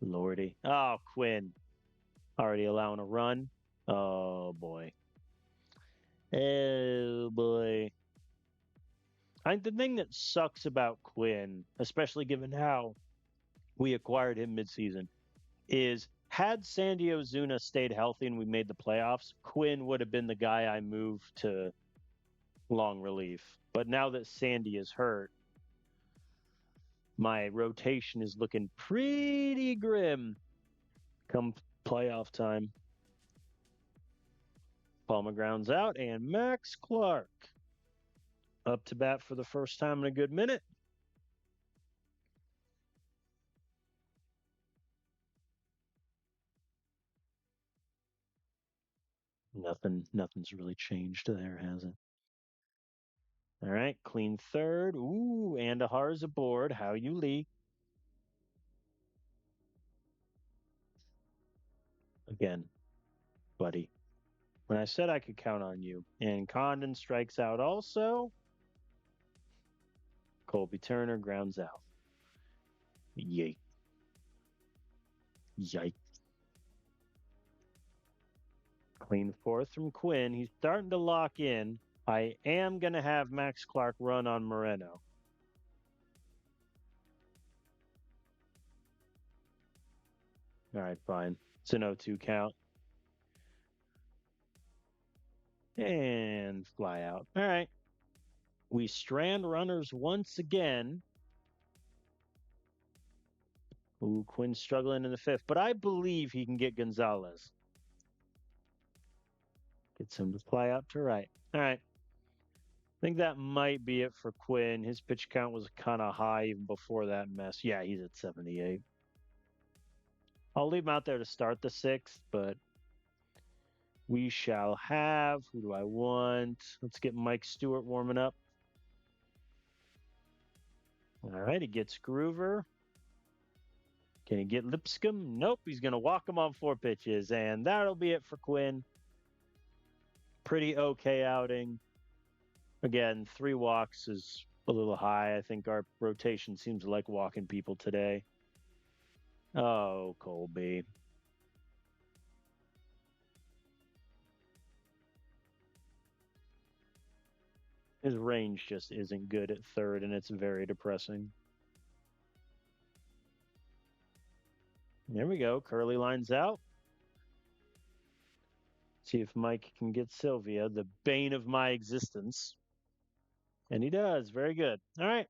Lordy. Oh, Quinn. Already allowing a run. Oh, boy. Oh, boy. I think the thing that sucks about Quinn, especially given how we acquired him midseason, is had Sandy Ozuna stayed healthy and we made the playoffs, Quinn would have been the guy I moved to long relief. But now that Sandy is hurt, my rotation is looking pretty grim come playoff time. Palmer grounds out, and Max Clark up to bat for the first time in a good minute. Nothing's really changed there, has it? All right, clean third. Ooh, Andahar's aboard. How you Lee? Again, buddy. When I said I could count on you. And Condon strikes out also. Colby Turner grounds out. Yay. Yikes. Clean fourth from Quinn. He's starting to lock in. I am going to have Max Clark run on Moreno. All right, fine. It's an 0-2 count. And fly out. All right. We strand runners once again. Ooh, Quinn's struggling in the 5th, but I believe he can get Gonzalez. Gets him to fly out to right. All right. I think that might be it for Quinn. His pitch count was kind of high even before that mess. Yeah, he's at 78. I'll leave him out there to start the 6th, but we shall have. Who do I want? Let's get Mike Stewart warming up. All right, he gets Groover. Can he get Lipscomb? Nope, he's going to walk him on 4 pitches, and that'll be it for Quinn. Pretty okay outing. Again, 3 walks is a little high. I think our rotation seems to like walking people today. Oh, Colby. His range just isn't good at third, and it's very depressing. There we go. Curly lines out. See if Mike can get Sylvia, the bane of my existence. And he does. Very good. All right.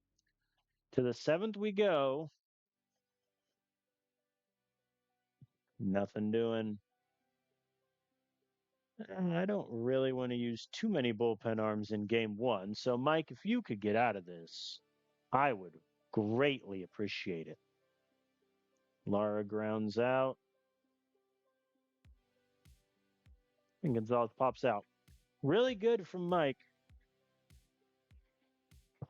To the 7th we go. Nothing doing. I don't really want to use too many bullpen arms in game 1. So, Mike, if you could get out of this, I would greatly appreciate it. Lara grounds out. And Gonzalez pops out. Really good from Mike.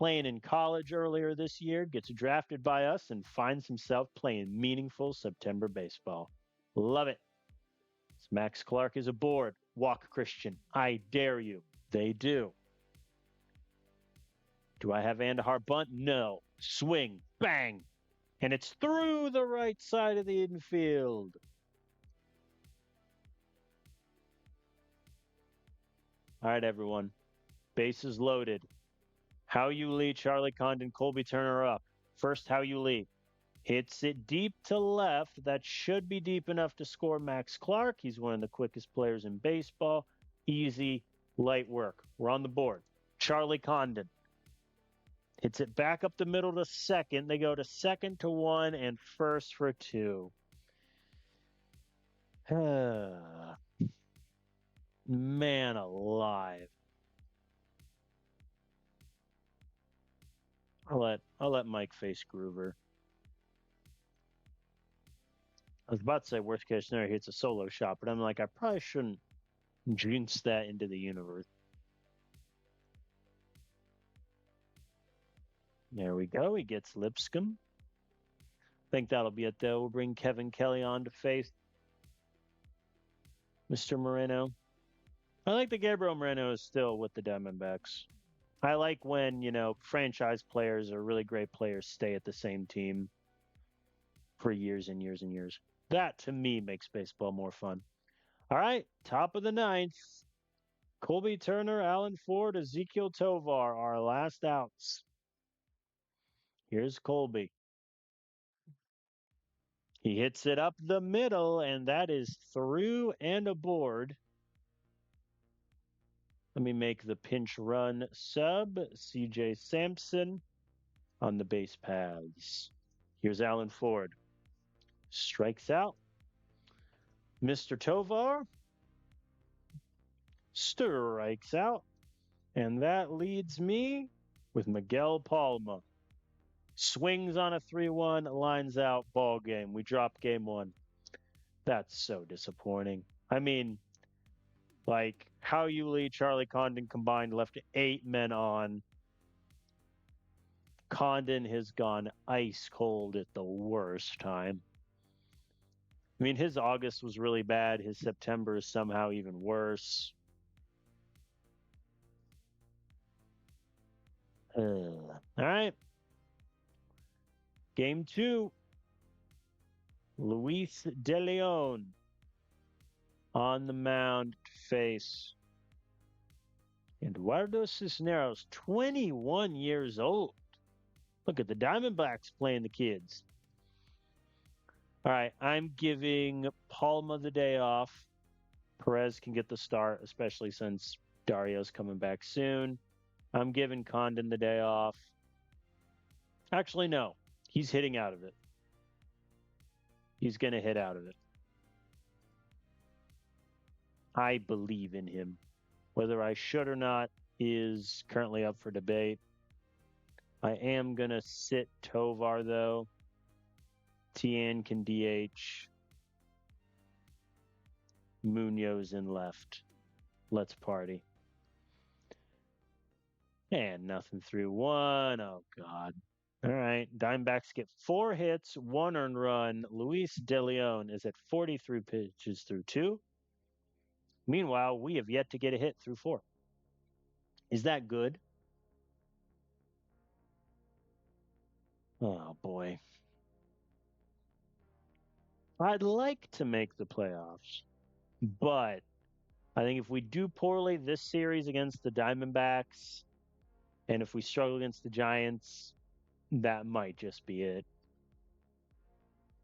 playing in college earlier this year, gets drafted by us, and finds himself playing meaningful September baseball. Love it. So Max Clark is aboard. Walk Christian. I dare you. They do. Do I have Andahar bunt? No. Swing. Bang. And it's through the right side of the infield. All right, everyone. Bases loaded. How you Lee, Charlie Condon, Colby Turner up. First, How you Lee. Hits it deep to left. That should be deep enough to score Max Clark. He's one of the quickest players in baseball. Easy, light work. We're on the board. Charlie Condon. Hits it back up the middle to second. They go to second to one and first for two. Man alive. I'll let Mike face Groover. I was about to say worst case scenario, he hits a solo shot, but I'm like, I probably shouldn't jinx that into the universe. There we go. He gets Lipscomb. I think that'll be it, though. We'll bring Kevin Kelly on to face Mr. Moreno. I like that Gabriel Moreno is still with the Diamondbacks. I like when, franchise players or really great players stay at the same team for years and years and years. That, to me, makes baseball more fun. All right, top of the ninth. Colby Turner, Alan Ford, Ezekiel Tovar, our last outs. Here's Colby. He hits it up the middle, and that is through and aboard. Let me make the pinch run sub. CJ Sampson on the base paths. Here's Alan Ford. Strikes out. Mr. Tovar strikes out. And that leads me with Miguel Palma. Swings on a 3-1, lines out, ball game. We drop game one. That's so disappointing. I mean, like, How you Lee, Charlie Condon combined left 8 men on. Condon has gone ice cold at the worst time. I mean, his August was really bad. His September is somehow even worse. All right. Game 2. Luis De Leon on the mound to face Eduardo Cisneros, 21 years old. Look at the Diamondbacks playing the kids. All right, I'm giving Palma the day off. Perez can get the start, especially since Dario's coming back soon. I'm giving Condon the day off. Actually, no. He's hitting out of it. He's going to hit out of it. I believe in him. Whether I should or not is currently up for debate. I am going to sit Tovar, though. Tien can DH. Munoz in left. Let's party. And nothing through one. Oh, God. All right. Diamondbacks get 4 hits, 1 earned run. Luis De Leon is at 43 pitches through 2. Meanwhile, we have yet to get a hit through 4. Is that good? Oh, boy. I'd like to make the playoffs, but I think if we do poorly this series against the Diamondbacks, and if we struggle against the Giants, that might just be it.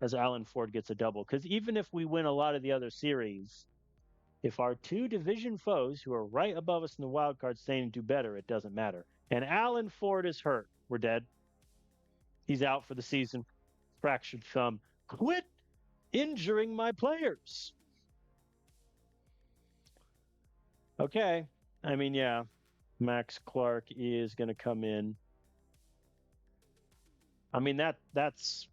As Alan Ford gets a double. Because even if we win a lot of the other series, if our 2 division foes who are right above us in the wild card stay and do better, it doesn't matter. And Alan Ford is hurt. We're dead. He's out for the season. Fractured thumb. Quit injuring my players. Okay. I mean, yeah. Max Clark is going to come in. I mean, that's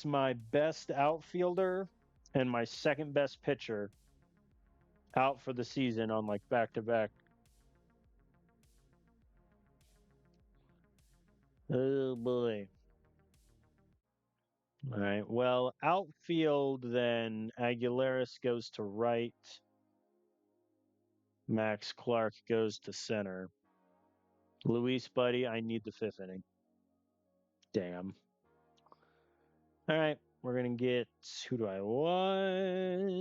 my best outfielder and my second best pitcher out for the season on like back-to-back. Oh boy. All right. Well, outfield then Aguilaris goes to right. Max Clark goes to center. Luis, buddy, I need the fifth inning. Damn. All right. We're going to get, who do I want?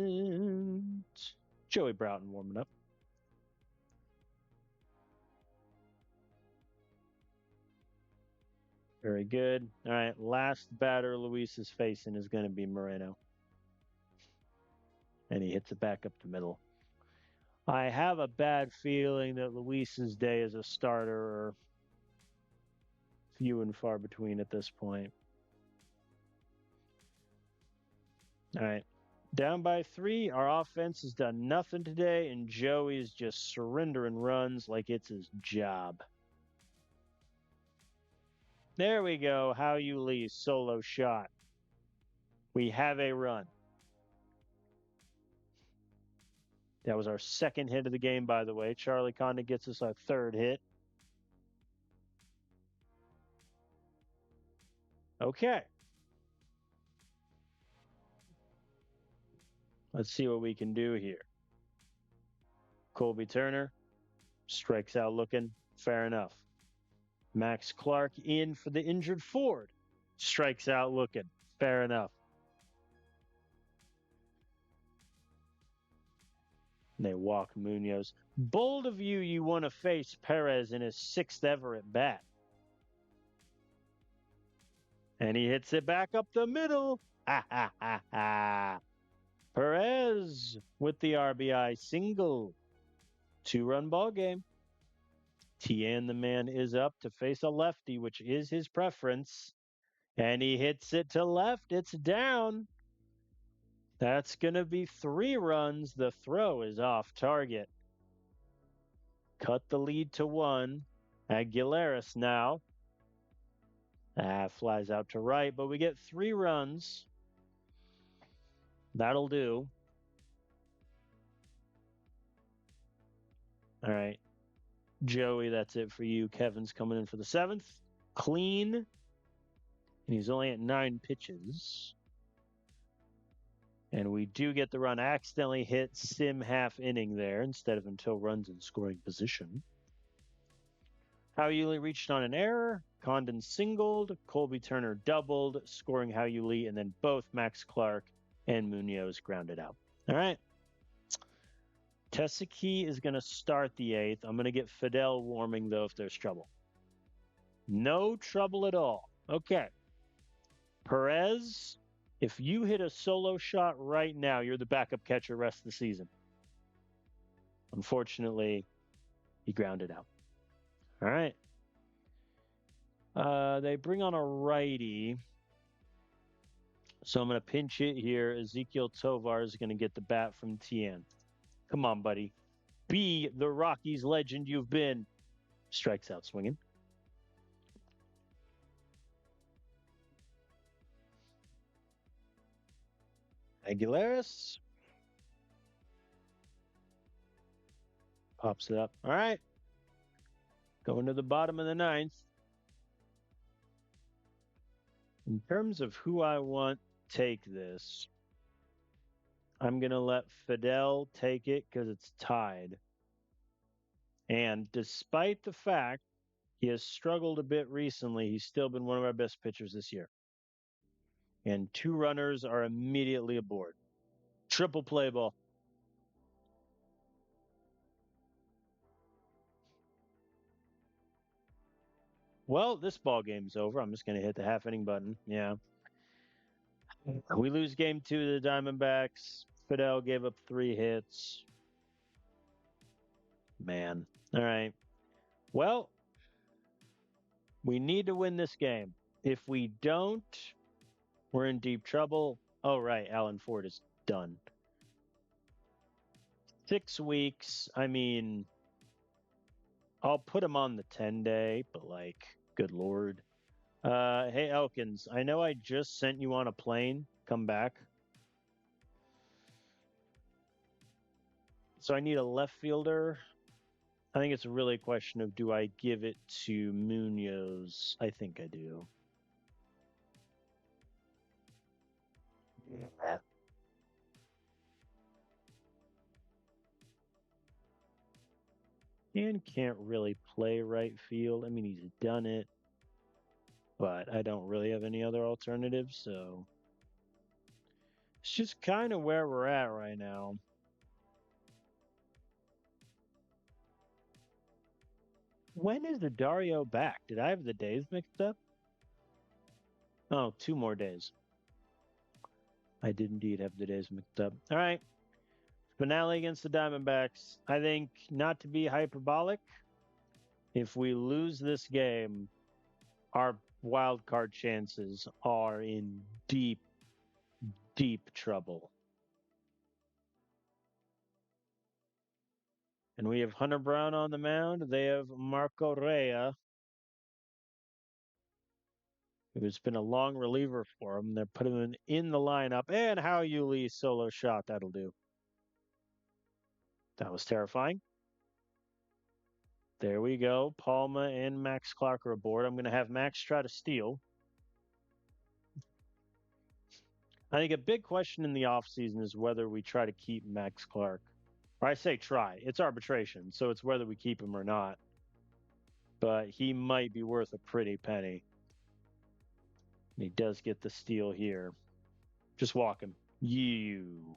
Joey Broughton warming up. Very good. All right. Last batter Luis is facing is going to be Moreno. And he hits it back up the middle. I have a bad feeling that Luis's day as a starter are few and far between at this point. All right. Down by 3. Our offense has done nothing today, and Joey is just surrendering runs like it's his job. There we go. How you Lee solo shot. We have a run. That was our second hit of the game, by the way. Charlie Condon gets us our third hit. Okay. Let's see what we can do here. Colby Turner strikes out looking. Fair enough. Max Clark in for the injured Ford. Strikes out looking. Fair enough. And they walk Munoz. Bold of you, you want to face Perez in his 6th ever at bat. And he hits it back up the middle. Ha ha ha ha. Perez with the RBI single. 2-run ball game. Tien, the man, is up to face a lefty, which is his preference. And he hits it to left. It's down. That's going to be 3 runs. The throw is off target. Cut the lead to 1. Aguilaris now. Flies out to right, but we get 3 runs. That'll do. All right. Joey, that's it for you. Kevin's coming in for the 7th. Clean. And he's only at 9 pitches. And we do get the run. Accidentally hit Sim half inning there instead of until runs in scoring position. Hao-Yu Lee reached on an error. Condon singled. Colby Turner doubled, scoring Hao-Yu Lee, and then both Max Clark and Munoz grounded out. All right. Tesaki is going to start the 8th. I'm going to get Fidel warming, though, if there's trouble. No trouble at all. Okay. Perez, if you hit a solo shot right now, you're the backup catcher rest of the season. Unfortunately, he grounded out. All right. They bring on a righty. So I'm going to pinch it here. Ezekiel Tovar is going to get the bat from Tien. Come on, buddy. Be the Rockies legend you've been. Strikes out swinging. Aguilaris. Pops it up. All right. Going to the bottom of the 9th. In terms of who I want to take this, I'm going to let Fidel take it because it's tied. And despite the fact he has struggled a bit recently, he's still been one of our best pitchers this year. And 2 runners are immediately aboard. Triple play ball. Well, this ball game's over. I'm just going to hit the half inning button. Yeah. We lose game 2 to the Diamondbacks. Fidel gave up 3 hits. Man. All right. Well, we need to win this game. If we don't, we're in deep trouble. Oh, right. Alan Ford is done. 6 weeks. I mean, I'll put him on the 10-day, but like, good Lord. Hey, Elkins, I know I just sent you on a plane. Come back. So I need a left fielder. I think it's really a question of, do I give it to Munoz? I think I do. Yeah. And can't really play right field. I mean, he's done it, but I don't really have any other alternatives. So it's just kind of where we're at right now. When is the Dario back? Did I have the days mixed up? Oh, 2 more days. I did indeed have the days mixed up. All right. Finale against the Diamondbacks. I think, not to be hyperbolic, if we lose this game, our wild card chances are in deep, deep trouble. And we have Hunter Brown on the mound. They have Marco Rea, who's been a long reliever for him. They're putting him in the lineup. And How Yuli solo shot. That'll do. That was terrifying. There we go. Palma and Max Clark are aboard. I'm going to have Max try to steal. I think a big question in the offseason is whether we try to keep Max Clark. Or I say try. It's arbitration, so it's whether we keep him or not. But he might be worth a pretty penny. And he does get the steal here. Just walk him. You.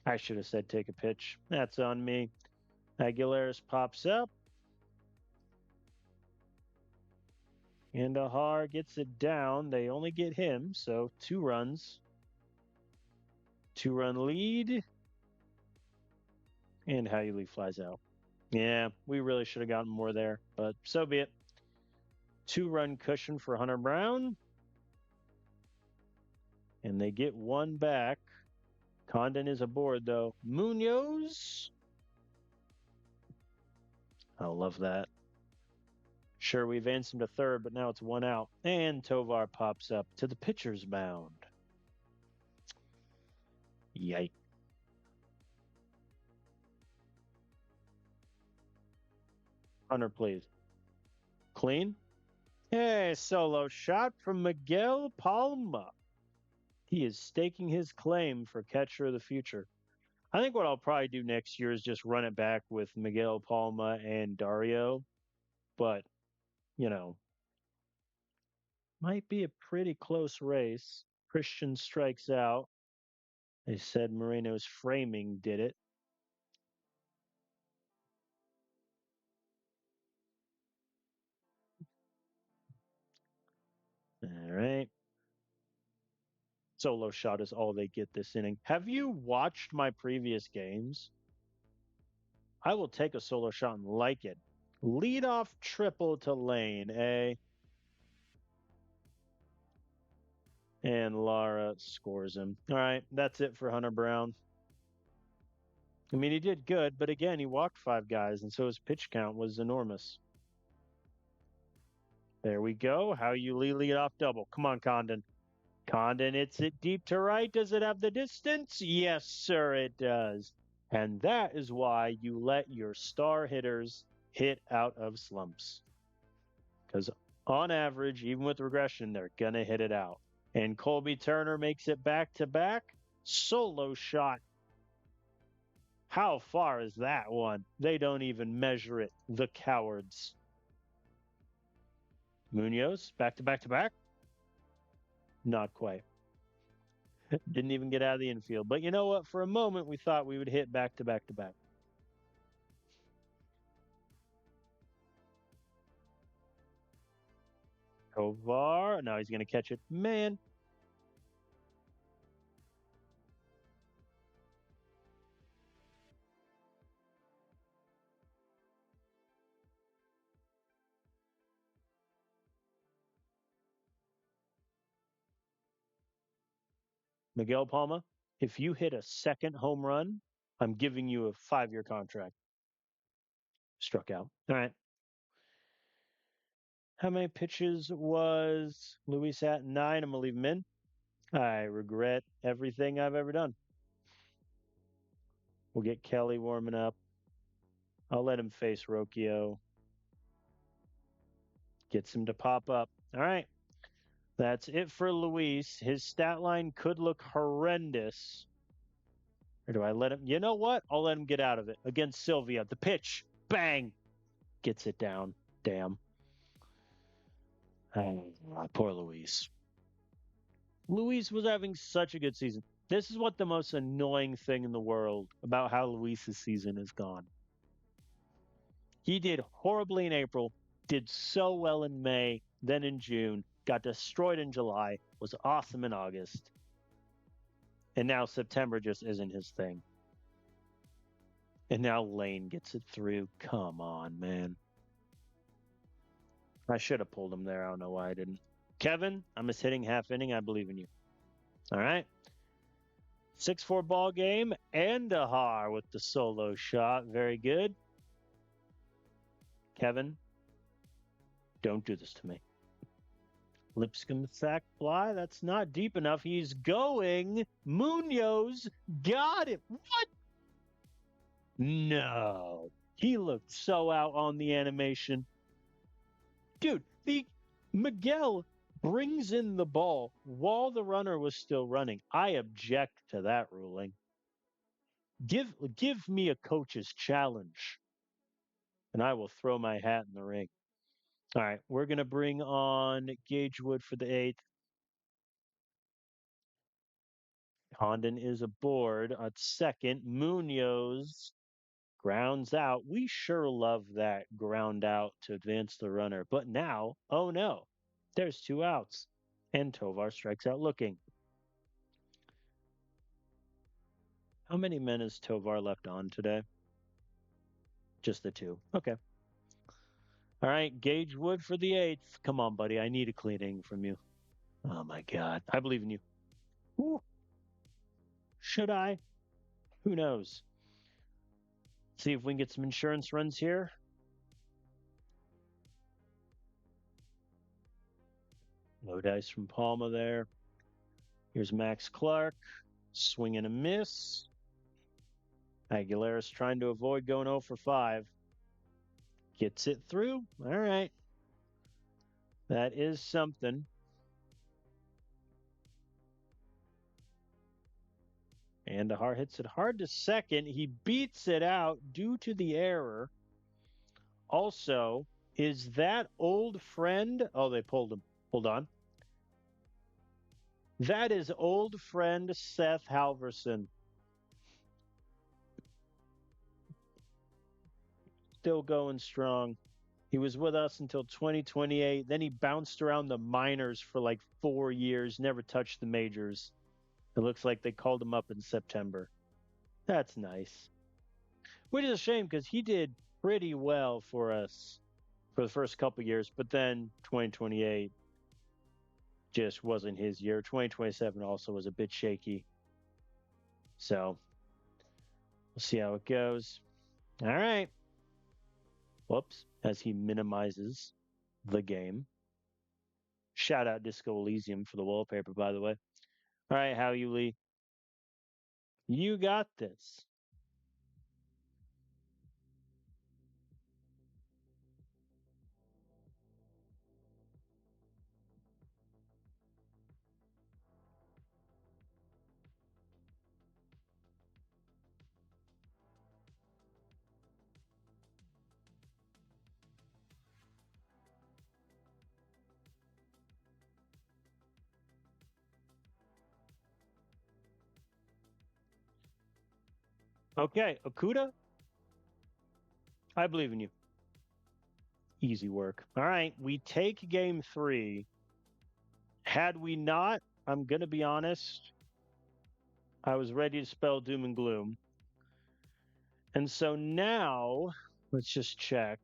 I should have said take a pitch. That's on me. Aguilares pops up. And Ahar gets it down. They only get him, so 2 runs. 2-run lead. And Howley flies out. Yeah, we really should have gotten more there, but so be it. 2-run cushion for Hunter Brown. And they get 1 back. Condon is aboard, though. Munoz. I love that. Sure, we advanced him to third, but now it's 1 out. And Tovar pops up to the pitcher's mound. Yikes. Hunter, please. Clean. Hey, solo shot from Miguel Palma. He is staking his claim for catcher of the future. I think what I'll probably do next year is just run it back with Miguel Palma and Dario. But, might be a pretty close race. Christian strikes out. They said Moreno's framing did it. All right. Solo shot is all they get this inning. Have you watched my previous games? I will take a solo shot and like it. Leadoff triple to Lane, eh? And Lara scores him. All right, that's it for Hunter Brown. I mean, he did good, but again, he walked 5 guys, and so his pitch count was enormous. There we go. How you lead off double. Come on, Condon. Condon hits it deep to right. Does it have the distance? Yes, sir, it does. And that is why you let your star hitters hit out of slumps. Because on average, even with regression, they're going to hit it out. And Colby Turner makes it back to back. Solo shot. How far is that one? They don't even measure it. The cowards. Munoz, back to back to back. Not quite. Didn't even get out of the infield. But you know what? For a moment, we thought we would hit back to back to back. Tovar. Now he's going to catch it. Man. Miguel Palma, if you hit a second home run, I'm giving you a 5-year contract. Struck out. All right. How many pitches was Luis at? 9. I'm going to leave him in. I regret everything I've ever done. We'll get Kelly warming up. I'll let him face Rocchio. Gets him to pop up. All right. That's it for Luis. His stat line could look horrendous. Or do I let him? You know what? I'll let him get out of it. Against Sylvia. The pitch. Bang. Gets it down. Damn. Oh, poor Luis. Luis was having such a good season. This is what the most annoying thing in the world about how Luis's season has gone. He did horribly in April, did so well in May, then in June, got destroyed in July, was awesome in August. And now September just isn't his thing. And now Lane gets it through. Come on, man. I should have pulled him there. I don't know why I didn't. Kevin, I'm just hitting half inning. I believe in you. All right. 6-4 ball game. Andahar with the solo shot. Very good. Kevin, don't do this to me. Lipscomb sack fly. That's not deep enough. He's going. Munoz got it. What? No. He looked so out on the animation. Dude, Miguel brings in the ball while the runner was still running. I object to that ruling. Give me a coach's challenge, and I will throw my hat in the ring. All right, we're going to bring on Gage Wood for the 8th. Condon is aboard at second. Munoz grounds out. We sure love that ground out to advance the runner. But now, oh no, there's 2 outs. And Tovar strikes out looking. How many men has Tovar left on today? Just the 2. Okay. All right, Gage Wood for the 8th. Come on, buddy. I need a clean inning from you. Oh, my God. I believe in you. Ooh. Should I? Who knows? See if we can get some insurance runs here. No dice from Palma there. Here's Max Clark. Swing and a miss. Aguilera's trying to avoid going 0 for 5. Gets it through. All right. That is something. Andahar hits it hard to second. He beats it out due to the error. Also, is that old friend? Oh, they pulled him. Hold on. That is old friend Seth Halverson. Still going strong. He was with us until 2028. Then he bounced around the minors for like 4 years, never touched the majors. It looks like they called him up in September. That's nice. Which is a shame because he did pretty well for us for the first couple years, but then 2028 just wasn't his year. 2027 also was a bit shaky. So we'll see how it goes. All right. Whoops, as he minimizes the game. Shout out Disco Elysium for the wallpaper, by the way. All right, how you, Lee? You got this. Okay, Okuda, I believe in you. Easy work. All right, we take game 3. Had we not, I'm going to be honest, I was ready to spell doom and gloom. And so now, let's just check.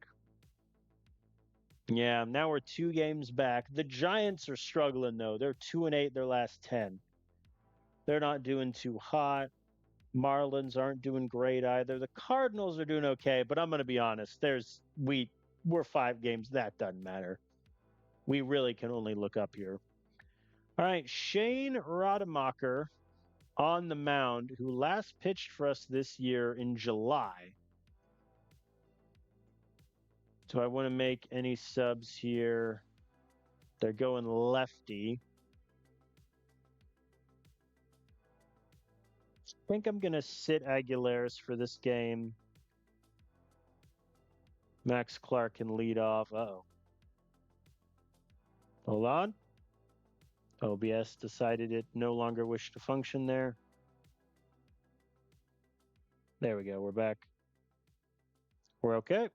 Yeah, now we're 2 games back. The Giants are struggling, though. They're 2-8 their last 10. They're not doing too hot. Marlins aren't doing great either. The Cardinals are doing okay, but I'm going to be honest. We're 5 games. That doesn't matter. We really can only look up here. All right, Shane Rademacher on the mound, who last pitched for us this year in July. Do I want to make any subs here? They're going lefty. I think I'm going to sit Aguilares for this game. Max Clark can lead off. Uh-oh. Hold on. OBS decided it no longer wished to function there. There we go. We're back. We're okay.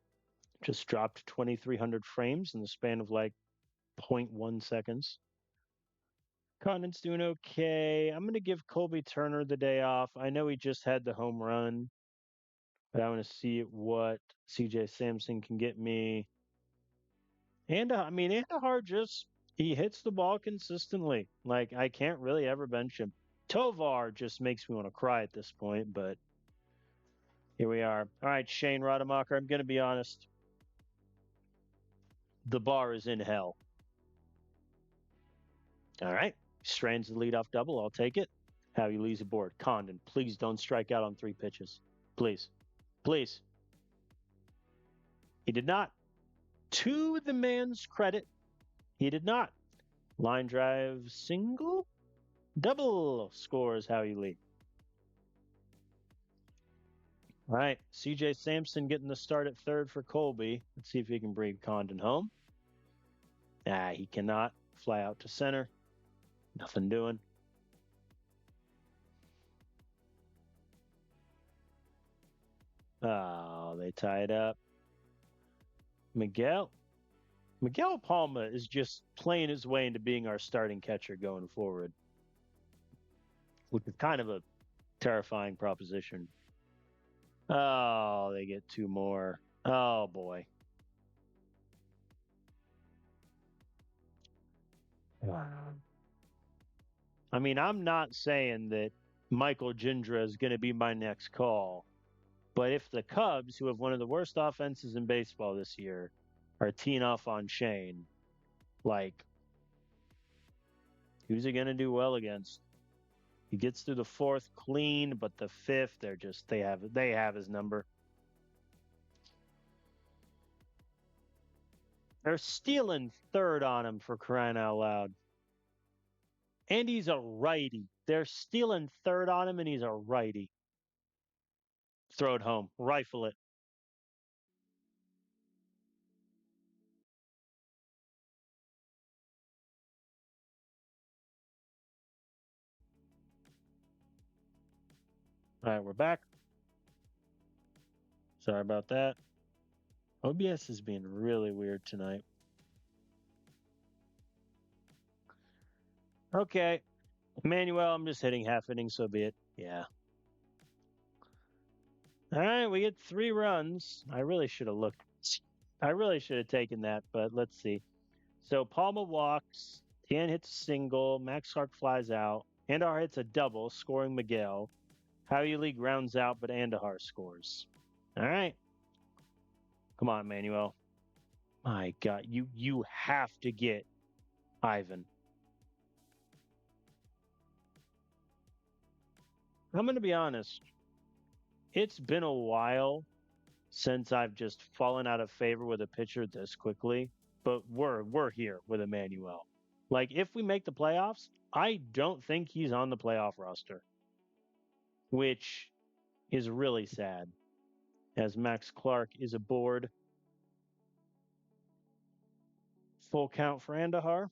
Just dropped 2,300 frames in the span of like 0.1 seconds. Condon's doing okay. I'm going to give Colby Turner the day off. I know he just had the home run, but I want to see what CJ Sampson can get me. And I mean, Andahar just he hits the ball consistently. Like I can't really ever bench him. Tovar just makes me want to cry at this point, but here we are. All right, Shane Rademacher, I'm going to be honest. The bar is in hell. All right. Strands the leadoff double. I'll take it. Howie leaves aboard. Condon, please don't strike out on 3 pitches. Please. Please. He did not. To the man's credit, he did not. Line drive single. Double scores Howie Lee. All right. CJ Sampson getting the start at third for Colby. Let's see if he can bring Condon home. He cannot. Fly out to center. Nothing doing. Oh, they tie it up. Miguel Palma is just playing his way into being our starting catcher going forward, which is kind of a terrifying proposition. Oh, they get 2 more. Oh, boy. I mean, I'm not saying that Michael Jindra is going to be my next call, but if the Cubs, who have one of the worst offenses in baseball this year, are teeing off on Shane, like, who's he going to do well against? He gets through the 4th clean, but the 5th, they have his number. They're stealing third on him for crying out loud. And he's a righty. They're stealing third on him, and he's a righty. Throw it home. Rifle it. All right, we're back. Sorry about that. OBS is being really weird tonight. Okay. Emmanuel, I'm just hitting half inning, so be it. Yeah. All right, we get 3 runs. I really should have looked. I really should have taken that, but let's see. So Palma walks. Tian hits a single. Max Clark flies out. Andahar hits a double, scoring Miguel. Howie Lee grounds out, but Andahar scores. All right. Come on, Manuel. My God, you have to get Ivan. I'm going to be honest. It's been a while since I've just fallen out of favor with a pitcher this quickly, but we're here with Emmanuel. Like if we make the playoffs, I don't think he's on the playoff roster, which is really sad. As Max Clark is aboard. Full count for Andahar.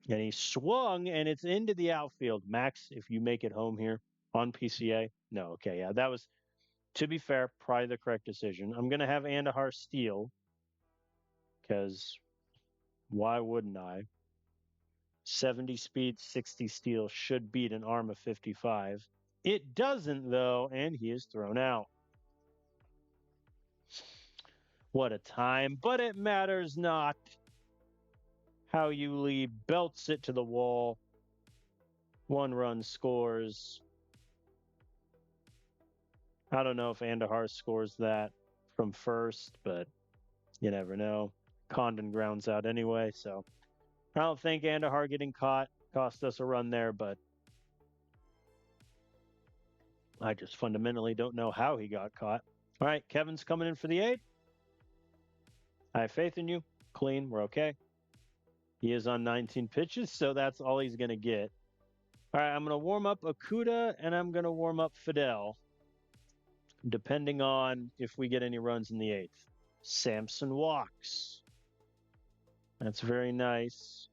And he swung, and it's into the outfield. Max, if you make it home here on PCA. No, okay, yeah, that was, to be fair, probably the correct decision. I'm going to have Andahar steal, because why wouldn't I? 70 speed, 60 steal should beat an arm of 55. It doesn't, though, and he is thrown out. What a time, but it matters not. Howie Lee belts it to the wall. 1 run scores. I don't know if Andahar scores that from first, but you never know. Condon grounds out anyway, so I don't think Andahar getting caught cost us a run there, but I just fundamentally don't know how he got caught. All right, Kevin's coming in for the 8th. I have faith in you. Clean. We're okay. He is on 19 pitches, so that's all he's going to get. All right, I'm going to warm up Okuda, and I'm going to warm up Fidel, depending on if we get any runs in the 8th. Samson walks. That's very nice.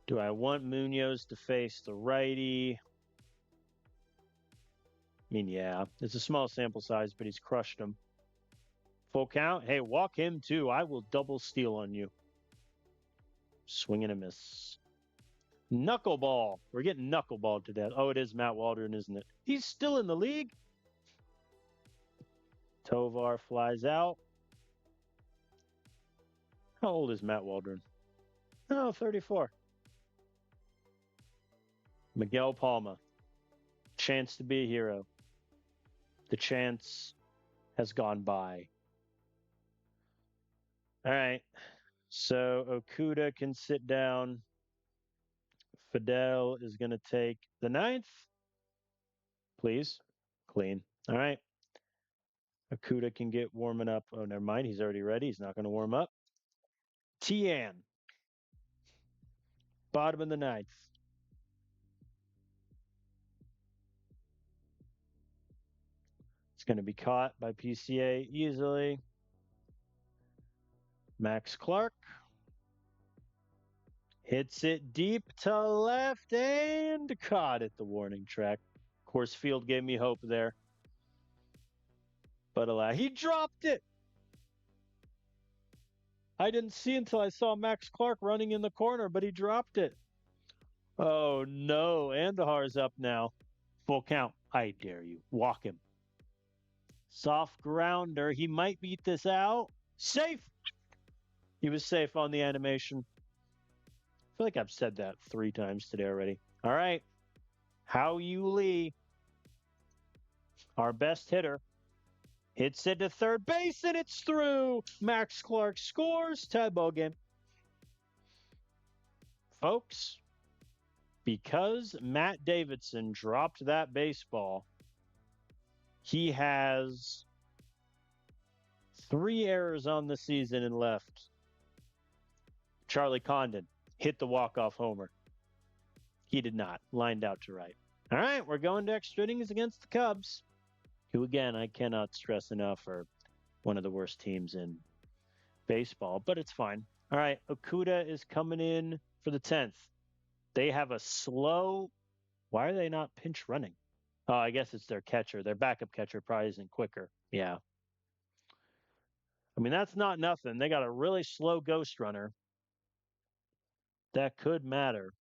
Do I want Munoz to face the righty? I mean, yeah, it's a small sample size, but he's crushed him. Full count. Hey, walk him too. I will double steal on you. Swing and a miss. Knuckleball. We're getting knuckleballed to death. Oh, it is Matt Waldron, isn't it? He's still in the league. Tovar flies out. How old is Matt Waldron? Oh, 34. Miguel Palma. Chance to be a hero. The chance has gone by. All right. So Okuda can sit down. Fidel is going to take the 9th. Please. Clean. All right. Okuda can get warming up. Oh, never mind. He's already ready. He's not going to warm up. Tian. Bottom of the 9th. It's going to be caught by PCA easily. Max Clark. Hits it deep to left and caught at the warning track. Course Field gave me hope there. But alas, he dropped it. I didn't see until I saw Max Clark running in the corner, but he dropped it. Oh, no. Andujar's up now. Full count. I dare you. Walk him. Soft grounder. He might beat this out. Safe. He was safe on the animation. I feel like I've said that 3 times today already. All right. Hao Yu Lee, our best hitter, hits it to third base, and it's through. Max Clark scores. Tie ball game. Folks, because Matt Davidson dropped that baseball, he has 3 errors on the season and left. Charlie Condon hit the walk-off homer. He did not. Lined out to right. All right, we're going to extra innings against the Cubs, who, again, I cannot stress enough, are one of the worst teams in baseball, but it's fine. All right, Okuda is coming in for the 10th. They have a slow. Why are they not pinch running? Oh, I guess it's their catcher. Their backup catcher probably isn't quicker. Yeah. I mean, that's not nothing. They got a really slow ghost runner. That could matter.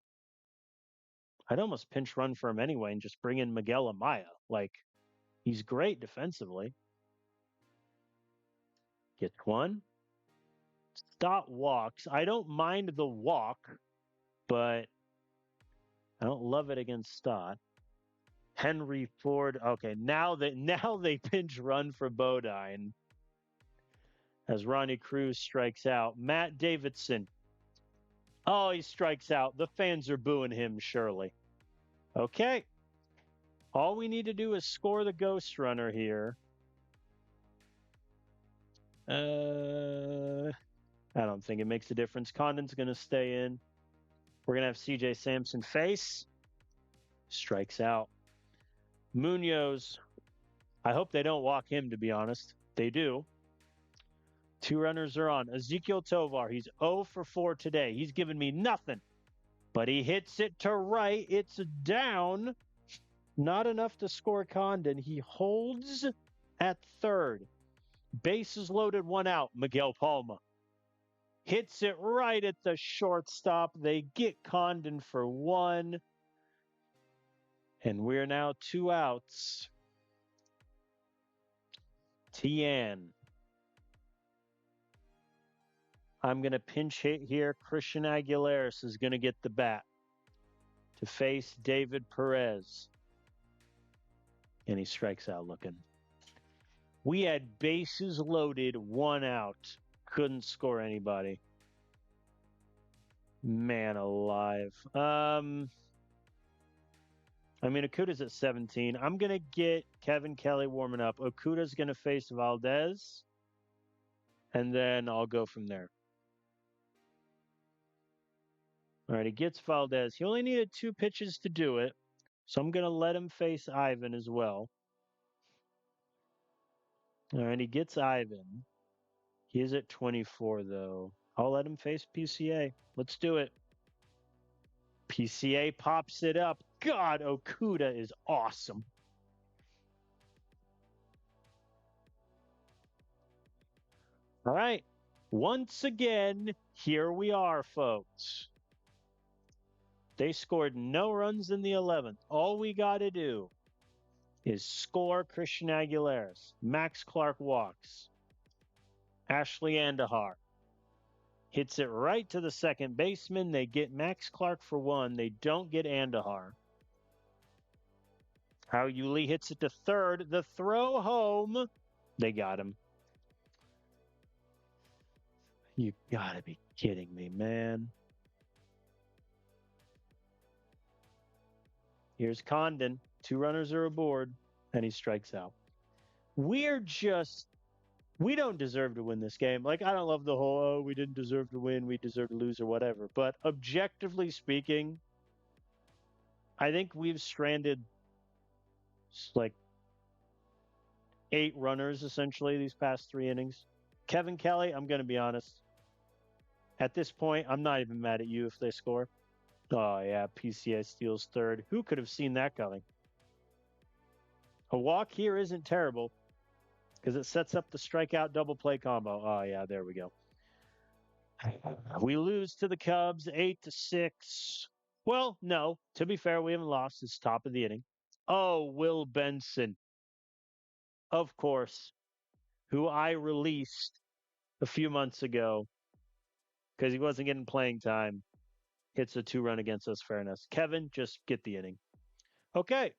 I'd almost pinch run for him anyway and just bring in Miguel Amaya. Like, he's great defensively. Get one. Stott walks. I don't mind the walk, but I don't love it against Stott. Henry Ford. Okay, now they pinch run for Bodine as Ronnie Cruz strikes out. Matt Davidson. Oh, he strikes out. The fans are booing him, surely. Okay. All we need to do is score the ghost runner here. I don't think it makes a difference. Condon's going to stay in. We're going to have CJ Sampson face. Strikes out. Munoz. I hope they don't walk him, to be honest. They do. 2 runners are on. Ezequiel Tovar. He's 0 for 4 today. He's given me nothing. But he hits it to right. It's down. Not enough to score Condon. He holds at third. Bases loaded, 1 out. Miguel Palma hits it right at the shortstop. They get Condon for 1. And we're now 2 outs. Tian. I'm going to pinch hit here. Christian Aguilares is going to get the bat to face David Perez. And he strikes out looking. We had bases loaded, 1 out. Couldn't score anybody. Man alive. I mean, Okuda's at 17. I'm going to get Kevin Kelly warming up. Okuda's going to face Valdez. and then I'll go from there. All right, he gets Valdez. He only needed 2 pitches to do it, so I'm going to let him face Ivan as well. All right, he gets Ivan. He is at 24, though. I'll let him face PCA. Let's do it. PCA pops it up. God, Okuda is awesome. All right. Once again, here we are, folks. They scored no runs in the 11th. All we got to do is score Christian Aguilares. Max Clark walks. Ashley Andahar hits it right to the second baseman. They get Max Clark for 1. They don't get Andahar. Hao Yuli hits it to third. The throw home. They got him. You gotta be kidding me, man. Here's Condon. 2 runners are aboard, and he strikes out. We don't deserve to win this game. Like, I don't love the whole, oh, we didn't deserve to win, we deserve to lose, or whatever. But objectively speaking, I think we've stranded like 8 runners, essentially, these past 3 innings. Kevin Kelly, I'm going to be honest. At this point, I'm not even mad at you if they score. Oh, yeah, PCA steals third. Who could have seen that coming? A walk here isn't terrible because it sets up the strikeout double play combo. Oh, yeah, there we go. We lose to the Cubs 8-6. Well, no, to be fair, we haven't lost. It's top of the inning. Oh, Will Benson, of course, who I released a few months ago because he wasn't getting playing time, hits a 2-run against us, fairness. Kevin, just get the inning. Okay,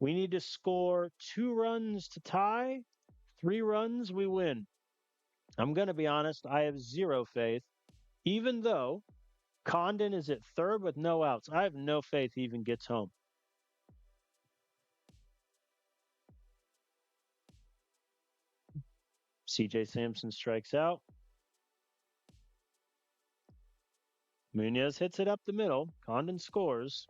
we need to score 2 runs to tie. 3 runs, we win. I'm going to be honest, I have 0 faith, even though Condon is at third with no outs. I have no faith he even gets home. CJ Sampson strikes out. Munoz hits it up the middle. Condon scores.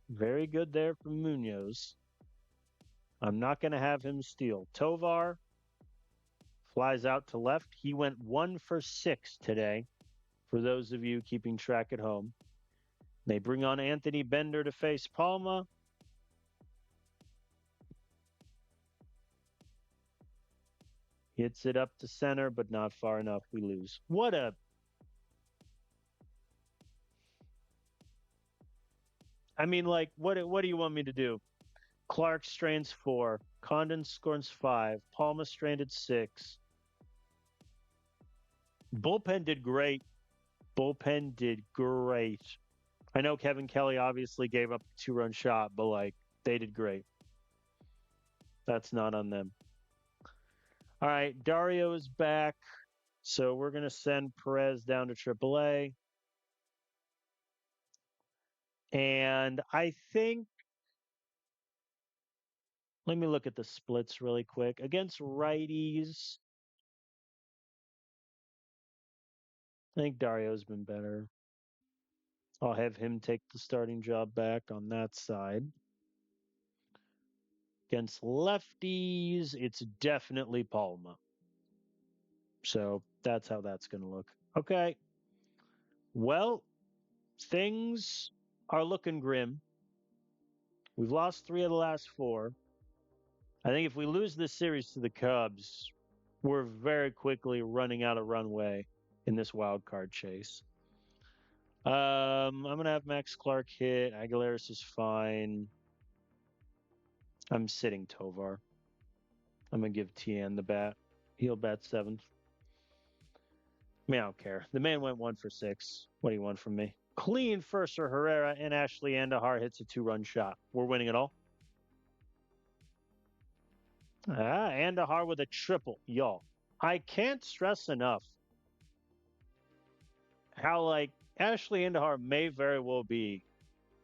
Very good there from Munoz. I'm not going to have him steal. Tovar flies out to left. He went 1 for 6 today, for those of you keeping track at home. They bring on Anthony Bender to face Palma. Hits it up to center, but not far enough. We lose. What a... I mean, like, what do you want me to do? Clark strains 4. Condon scores 5. Palma stranded 6. Bullpen did great. Bullpen did great. I know Kevin Kelly obviously gave up a 2-run shot, but, like, they did great. That's not on them. All right, Dario is back. So we're going to send Perez down to AAA. And I think, let me look at the splits really quick. Against righties, I think Dario's been better. I'll have him take the starting job back on that side. Against lefties, it's definitely Palma. So that's how that's going to look. Okay. Well, things are looking grim. We've lost 3 of the last 4. I think if we lose this series to the Cubs, we're very quickly running out of runway in this wild card chase. I'm going to have Max Clark hit. Aguilares is fine. I'm sitting Tovar. I'm going to give Tien the bat. He'll bat 7th. I mean, I don't care. The man went 1 for 6. What do you want from me? Clean first for Herrera, and Ashley Andahar hits a 2-run shot. We're winning it all. Andahar with a triple. Y'all, I can't stress enough how, like, Ashley Andahar may very well be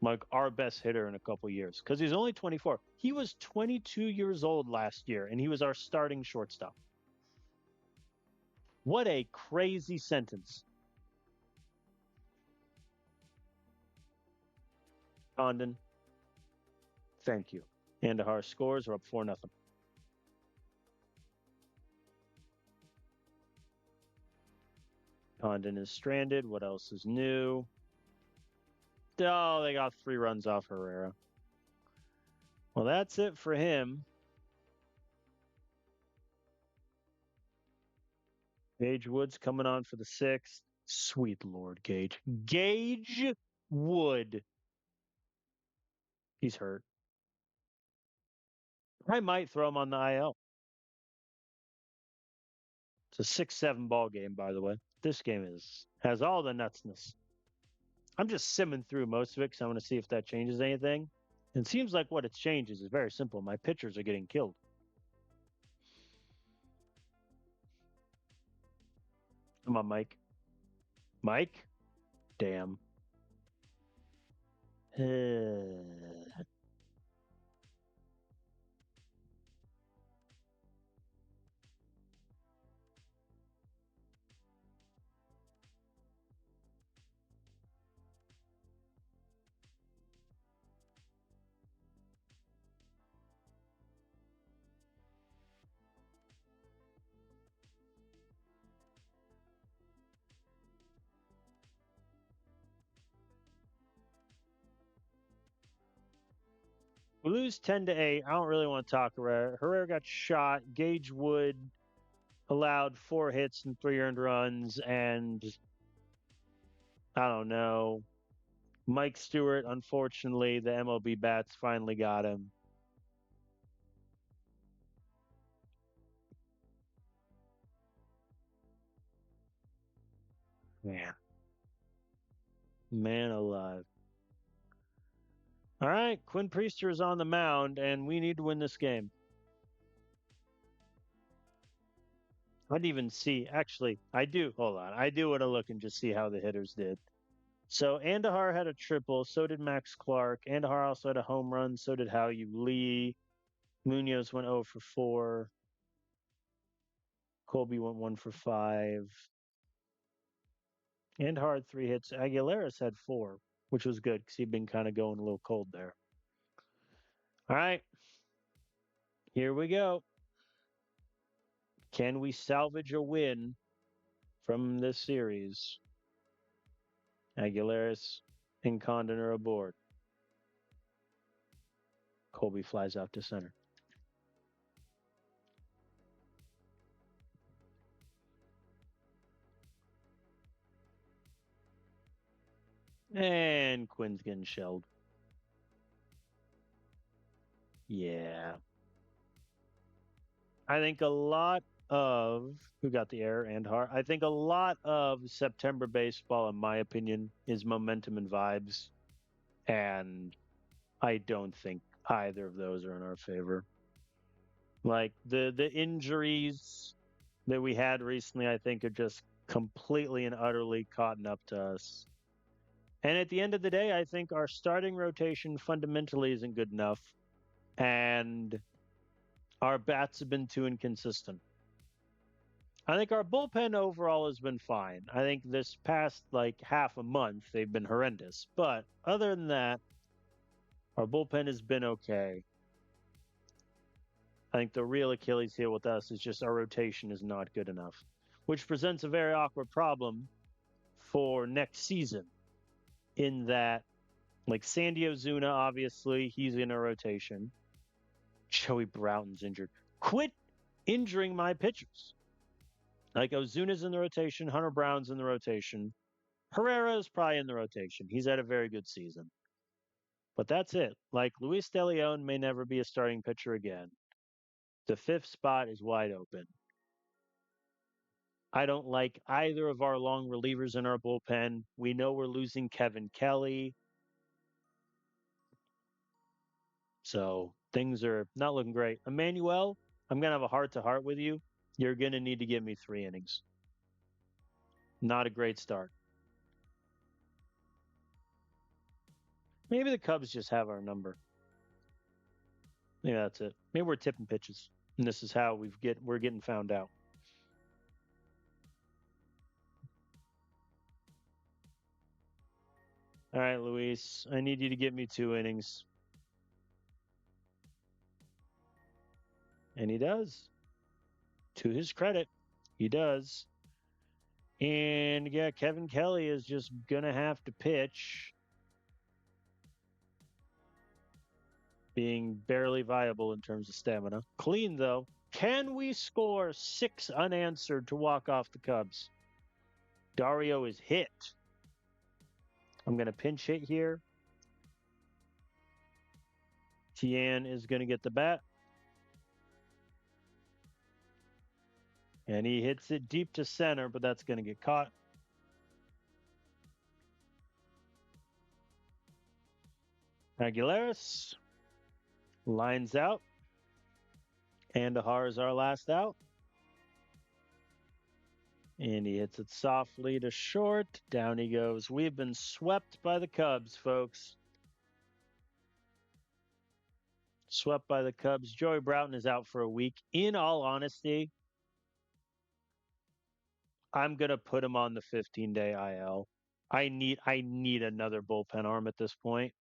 like our best hitter in a couple years because he's only 24. He was 22 years old last year, and he was our starting shortstop. What a crazy sentence. Condon, thank you. Andahar scores are up 4-0. Condon is stranded. What else is new? Oh, they got 3 runs off Herrera. Well, that's it for him. Gage Wood's coming on for the 6th. Sweet Lord, Gage. Gage Wood. He's hurt. I might throw him on the IL. It's a 6-7 ball game, by the way. This game has all the nutsness. I'm just simming through most of it because I want to see if that changes anything. It seems like what it changes is very simple. My pitchers are getting killed. Come on, Mike. Mike? Damn. We lose 10-8. I don't really want to talk Herrera. Herrera got shot. Gage Wood allowed 4 hits and 3 earned runs. And I don't know. Mike Stewart, unfortunately, the MLB bats finally got him. Man. Man alive. All right. Quinn Priester is on the mound, and we need to win this game. I didn't even see. Actually, I do. Hold on. I do want to look and just see how the hitters did. So Andahar had a triple. So did Max Clark. Andahar also had a home run. So did Hao-Yu Lee. Munoz went 0 for 4. Colby went 1 for 5. Andahar had 3 hits. Aguilera's had 4, which was good because he'd been kind of going a little cold there. All right. Here we go. Can we salvage a win from this series? Aguilaris and Condon are aboard. Colby flies out to center. And Quinn's getting shelled. Yeah. I think a lot of who got the error and heart. I think a lot of September baseball, in my opinion, is momentum and vibes. And I don't think either of those are in our favor. Like the injuries that we had recently, I think are just completely and utterly caught up to us. And at the end of the day, I think our starting rotation fundamentally isn't good enough. And our bats have been too inconsistent. I think our bullpen overall has been fine. I think this past like half a month, they've been horrendous. But other than that, our bullpen has been okay. I think the real Achilles heel with us is just our rotation is not good enough, which presents a very awkward problem for next season in that, like Sandy Ozuna, obviously, he's in a rotation. Joey Broughton's injured. Quit injuring my pitchers. Like Ozuna's in the rotation, Hunter Brown's in the rotation. Herrera is probably in the rotation. He's had a very good season. But that's it. Like Luis De Leon may never be a starting pitcher again. The 5th spot is wide open. I don't like either of our long relievers in our bullpen. We know we're losing Kevin Kelly. So things are not looking great. Emmanuel, I'm going to have a heart-to-heart with you. You're going to need to give me 3 innings. Not a great start. Maybe the Cubs just have our number. Maybe that's it. Maybe we're tipping pitches, and this is how we're getting found out. All right, Luis, I need you to give me 2 innings. And he does. To his credit, he does. And yeah, Kevin Kelly is just going to have to pitch, being barely viable in terms of stamina. Clean, though. Can we score 6 unanswered to walk off the Cubs? Dario is hit. I'm going to pinch hit here. Tian is going to get the bat. And he hits it deep to center, but that's going to get caught. Aguilares lines out. Andahar is our last out. And he hits it softly to short. Down he goes. We've been swept by the Cubs, folks. Swept by the Cubs. Joey Broughton is out for a week. In all honesty, I'm going to put him on the 15-day IL. I need another bullpen arm at this point.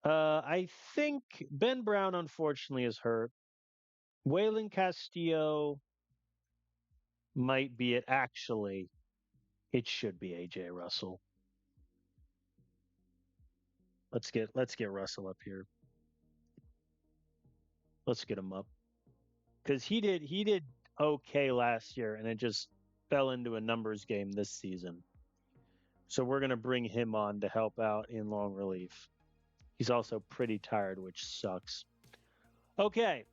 I think Ben Brown, unfortunately, is hurt. Waylon Castillo might be it. Actually, it should be AJ Russell. Let's get Russell up here. Let's get him up. Because he did okay last year, and it just fell into a numbers game this season. So we're going to bring him on to help out in long relief. He's also pretty tired, which sucks. Okay.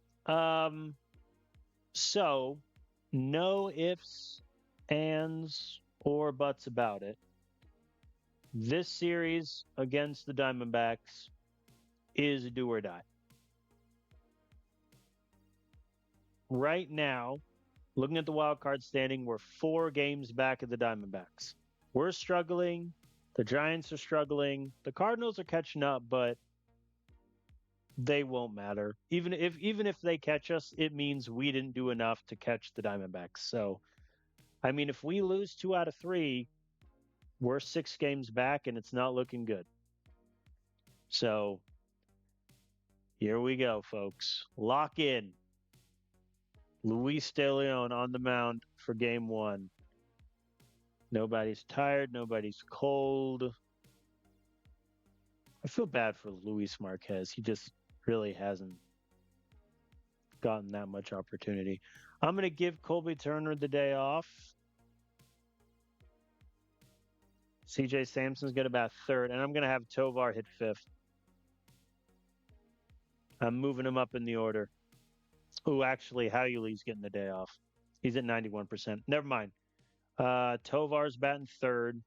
So no ifs, ands, or buts about it. This series against the Diamondbacks is a do or die. Right now, looking at the wild card standing, we're 4 games back of the Diamondbacks. We're struggling. The Giants are struggling. The Cardinals are catching up, but they won't matter. Even if they catch us, it means we didn't do enough to catch the Diamondbacks. So, I mean, if we lose 2 out of 3, we're 6 games back, and it's not looking good. So, here we go, folks. Lock in. Luis De Leon on the mound for game 1. Nobody's tired. Nobody's cold. I feel bad for Luis Marquez. He just really hasn't gotten that much opportunity. I'm going to give Colby Turner the day off. CJ Sampson's going to bat 3rd, and I'm going to have Tovar hit 5th. I'm moving him up in the order. Oh, actually, Howley's getting the day off. He's at 91%. Never mind. Tovar's batting 3rd.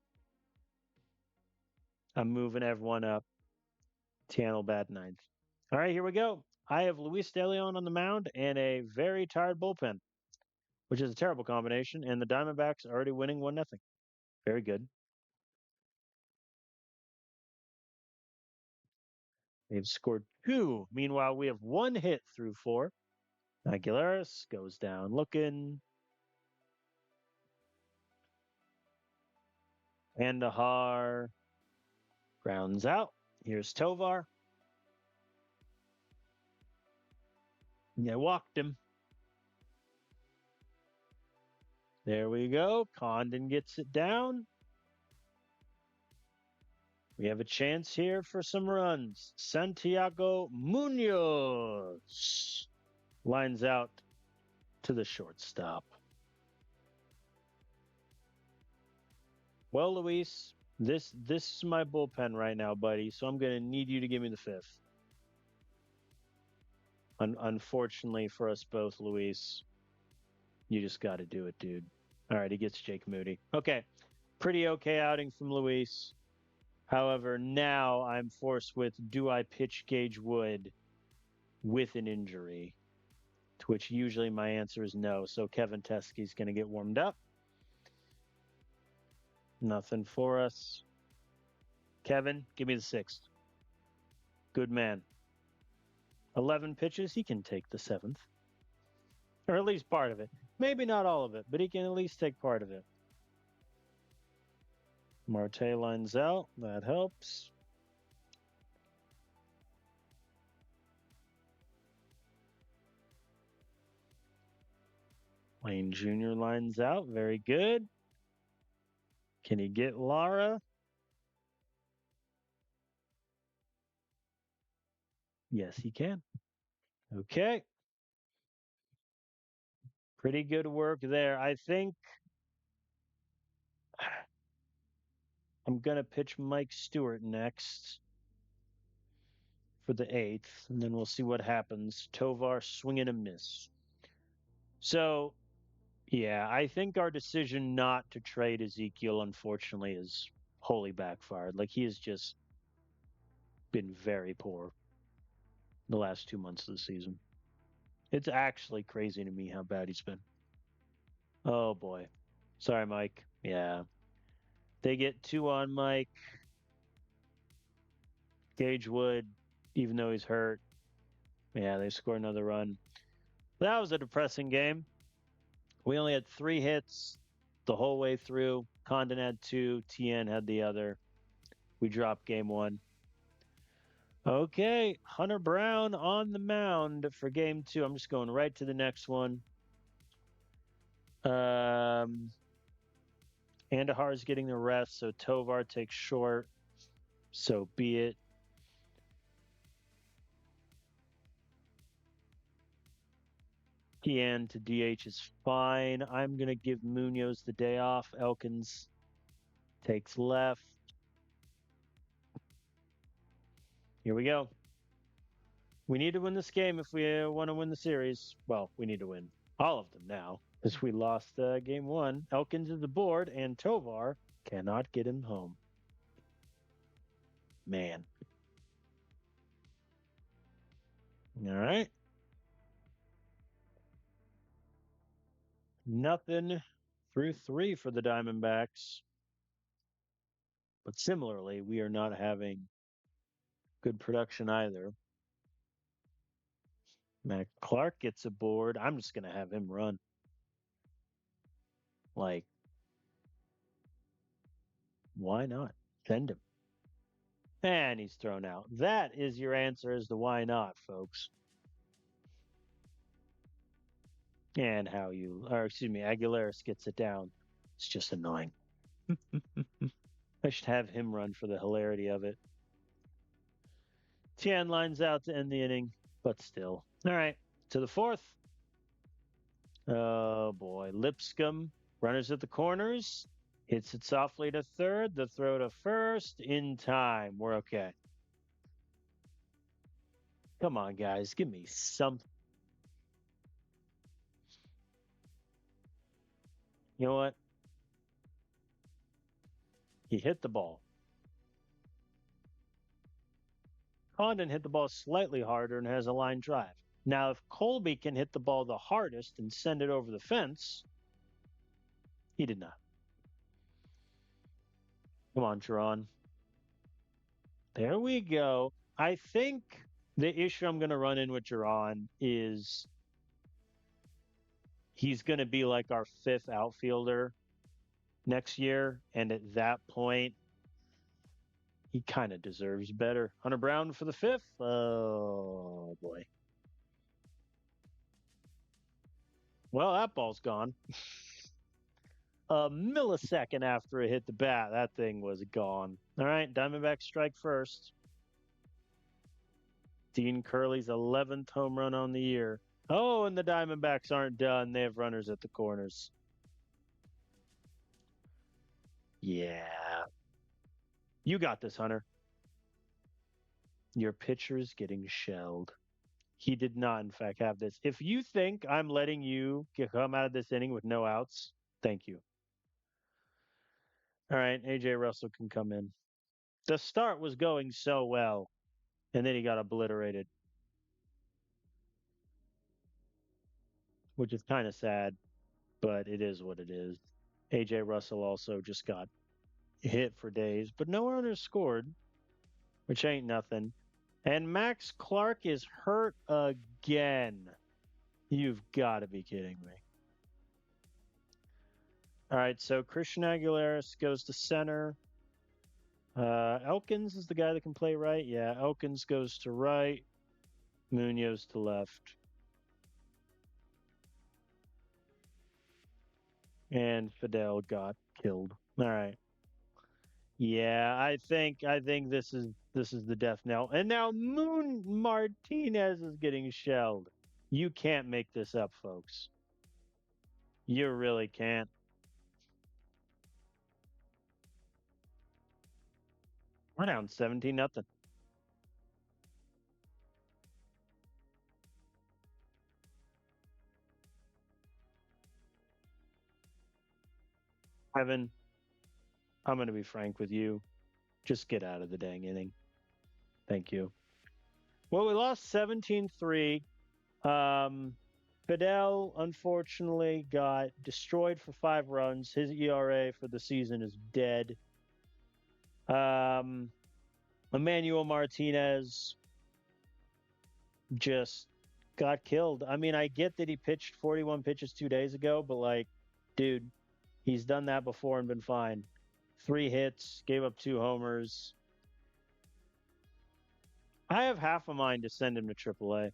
I'm moving everyone up. Tian will bat 9th. All right, here we go. I have Luis De Leon on the mound and a very tired bullpen, which is a terrible combination, and the Diamondbacks are already winning 1-0. Very good. They've scored 2. Meanwhile, we have 1 hit through 4. Aguilares goes down looking. Andahar grounds out. Here's Tovar. Yeah, walked him. There we go. Condon gets it down. We have a chance here for some runs. Santiago Munoz lines out to the shortstop. Well, Luis, this is my bullpen right now, buddy, so I'm going to need you to give me the 5th. Unfortunately for us both, Luis, you just got to do it, dude. All right, he gets Jake Moody. Okay, pretty okay outing from Luis. However, now I'm forced with, do I pitch Gage Wood with an injury? To which usually my answer is no. So Kevin Teskey's going to get warmed up. Nothing for us. Kevin, give me the sixth. Good man. 11 pitches, he can take the seventh, or at least part of it. Maybe not all of it, but he can at least take part of it. Marte lines out. That helps. Lane Jr. lines out. Very good. Can he get Lara? Yes, he can. Okay. Pretty good work there. I think I'm going to pitch Mike Stewart next for the eighth, and then we'll see what happens. Tovar swing and a miss. So, yeah, I think our decision not to trade Ezekiel, unfortunately, is wholly backfired. Like, he has just been very poor the last 2 months of the season. It's actually crazy to me how bad he's been. Oh, boy. Sorry, Mike. Yeah. They get two on Mike. Gage Wood, even though he's hurt. Yeah, they score another run. That was a depressing game. We only had 3 hits the whole way through. Condon had 2. Tien had the other. We dropped game 1. Okay, Hunter Brown on the mound for game 2. I'm just going right to the next one. Andujar's getting the rest, so Tovar takes short. So be it. Tien to DH is fine. I'm going to give Munoz the day off. Elkins takes left. Here we go. We need to win this game if we want to win the series. Well, we need to win all of them now because we lost game 1. Elkins is the board, and Tovar cannot get him home. Man. All right. Nothing through 3 for the Diamondbacks. But similarly, we are not having good production either. Matt Clark gets aboard. I'm just going to have him run. Like, why not? Send him. And he's thrown out. That is your answer as to why not, folks. And Aguilaris gets it down. It's just annoying. I should have him run for the hilarity of it. Tian lines out to end the inning, but still. All right, to the 4th. Oh, boy. Lipscomb, runners at the corners. Hits it softly to 3rd. The throw to 1st in time. We're okay. Come on, guys. Give me something. You know what? He hit the ball. Condon hit the ball slightly harder and has a line drive. Now, if Colby can hit the ball the hardest and send it over the fence, he did not. Come on, Teron. There we go. I think the issue I'm going to run in with Teron is he's going to be like our 5th outfielder next year. And at that point, he kind of deserves better. Hunter Brown for the 5th. Oh, boy. Well, that ball's gone. A millisecond after it hit the bat, that thing was gone. All right, Diamondbacks strike first. Dean Curley's 11th home run on the year. Oh, and the Diamondbacks aren't done. They have runners at the corners. Yeah. You got this, Hunter. Your pitcher is getting shelled. He did not, in fact, have this. If you think I'm letting you come out of this inning with no outs, thank you. All right, AJ Russell can come in. The start was going so well, and then he got obliterated, which is kind of sad, but it is what it is. AJ Russell also just got hit for days, but no runners scored, which ain't nothing. And Max Clark is hurt again. You've got to be kidding me. All right, so Christian Aguilera goes to center. Elkins is the guy that can play right. Yeah, Elkins goes to right. Munoz to left. And Fidel got killed. All right. Yeah, I think this is the death knell. And now Moon Martinez is getting shelled. You can't make this up, folks. You really can't. We're down 17-0. Evan, I'm going to be frank with you. Just get out of the dang inning. Thank you. Well, we lost 17-3. Fidel, unfortunately, got destroyed for 5 runs. His ERA for the season is dead. Emmanuel Martinez just got killed. I mean, I get that he pitched 41 pitches 2 days ago, but like, dude, he's done that before and been fine. 3 hits, gave up 2 homers. I have half a mind to send him to AAA.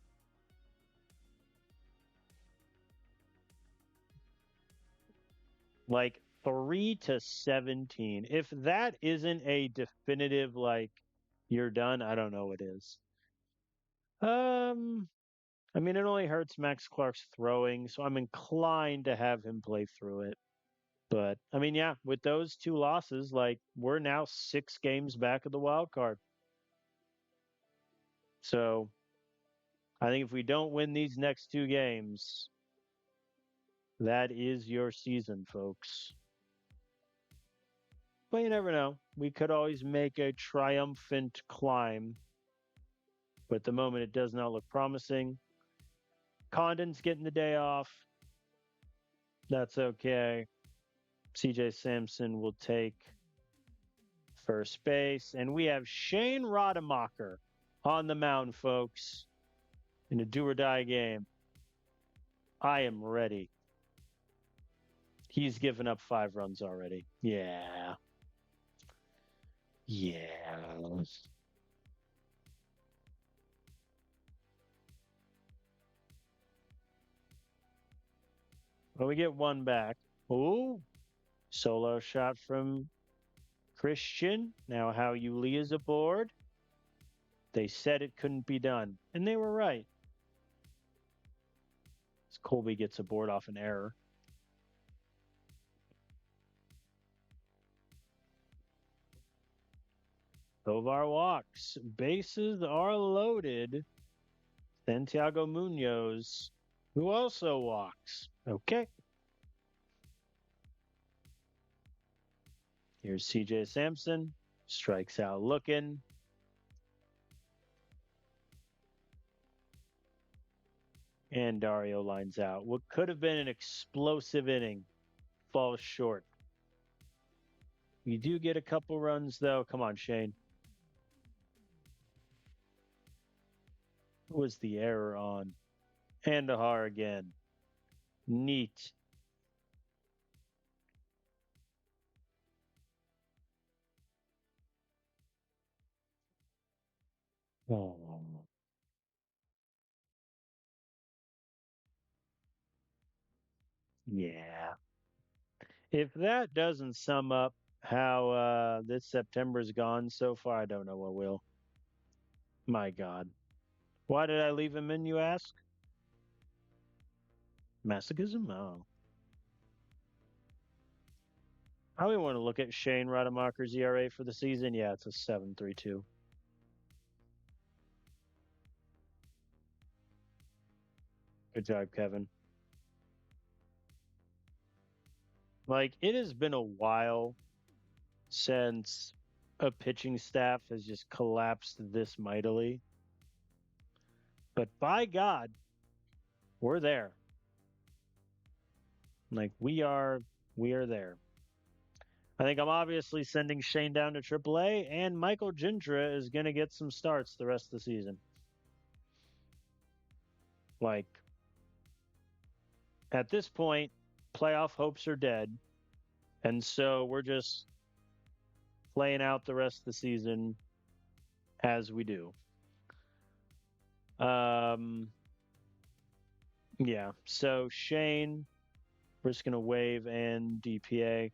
Like 3-17. If that isn't a definitive, like, you're done, I don't know what is. I mean, it only hurts Max Clark's throwing, so I'm inclined to have him play through it. But I mean, yeah, with those 2 losses, like, we're now 6 games back of the wild card. So I think if we don't win these next 2 games, that is your season, folks. But you never know. We could always make a triumphant climb. But at the moment, it does not look promising. Condon's getting the day off. That's okay. CJ Sampson will take first base. And we have Shane Rademacher on the mound, folks, in a do-or-die game. I am ready. He's given up 5 runs already. Yeah. Well, we get 1 back. Ooh. Solo shot from Christian. Now how Yuli is aboard. They said it couldn't be done. And they were right. As Colby gets aboard off an error. Tovar walks. Bases are loaded. Santiago Munoz, who also walks. Okay. Here's CJ Sampson. Strikes out looking. And Dario lines out. What could have been an explosive inning falls short. You do get a couple runs, though. Come on, Shane. What was the error on? Andahar again. Neat. Oh. Yeah. If that doesn't sum up how this September's gone so far, I don't know what will. My God. Why did I leave him in, you ask? Masochism? Oh. I only want to look at Shane Rademacher's ERA for the season. Yeah, it's a 7.32. Good job, Kevin. Like, it has been a while since a pitching staff has just collapsed this mightily. But by God, we're there. Like, we are there. I think I'm obviously sending Shane down to AAA, and Michael Jindra is going to get some starts the rest of the season. Like, at this point, playoff hopes are dead. And so we're just playing out the rest of the season as we do. Yeah. So Shane, we're just going to waive and DPA.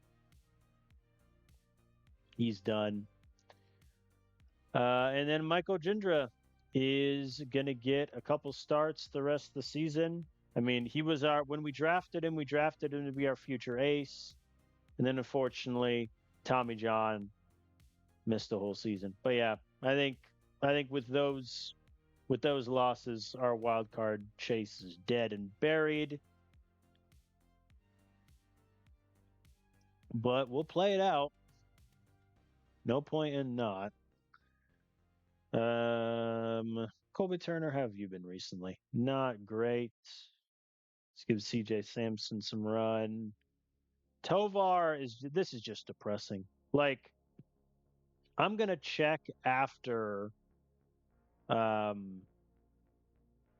He's done. And then Michael Jindra is going to get a couple starts the rest of the season. I mean, he was when we drafted him to be our future ace. And then unfortunately, Tommy John missed the whole season. But yeah, I think with those losses, our wild card chase is dead and buried. But we'll play it out. No point in not. Colby Turner, how have you been recently? Not great. Let's give CJ Sampson some run. Tovar this is just depressing. Like, I'm gonna check after I'll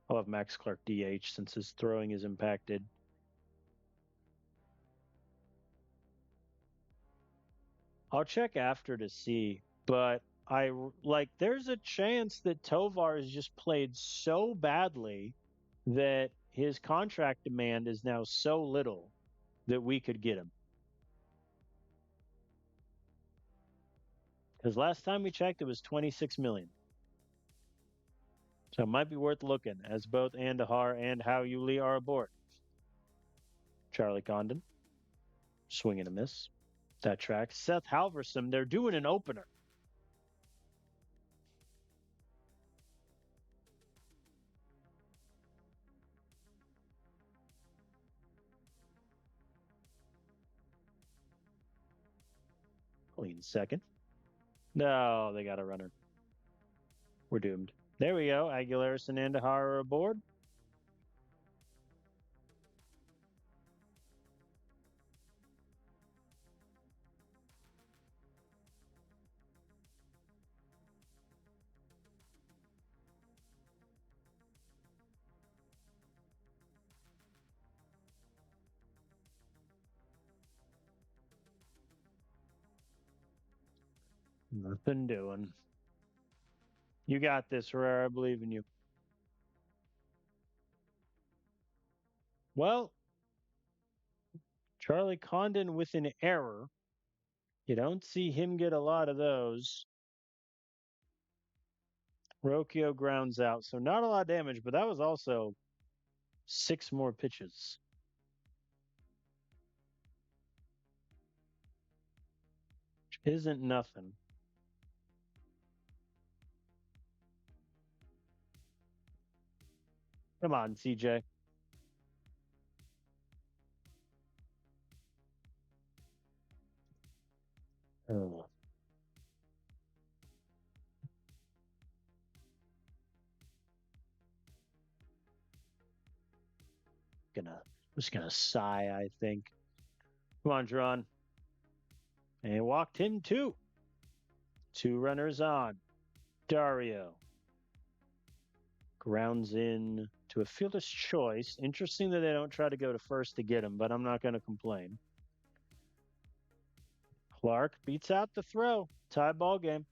have Max Clark DH since his throwing is impacted. I'll check after to see, but there's a chance that Tovar has just played so badly that his contract demand is now so little that we could get him. Because last time we checked, it was 26 million. So it might be worth looking, as both Andahar and Hao Yuli are aboard. Charlie Condon, swing and a miss. That tracks. Seth Halverson, they're doing an opener. Clean second. No, they got a runner. We're doomed. There we go. Aguilaris and Andahar are aboard. Nothing doing. You got this, Herrera. I believe in you. Well, Charlie Condon with an error. You don't see him get a lot of those. Rocchio grounds out. So not a lot of damage, but that was also 6 more pitches. Which isn't nothing. Come on, CJ. Oh. Just gonna sigh, I think. Come on, Drawn. And walked him too. 2 runners on. Dario grounds in to a fielder's choice. Interesting that they don't try to go to first to get him, but I'm not going to complain. Clark beats out the throw. Tie ball game.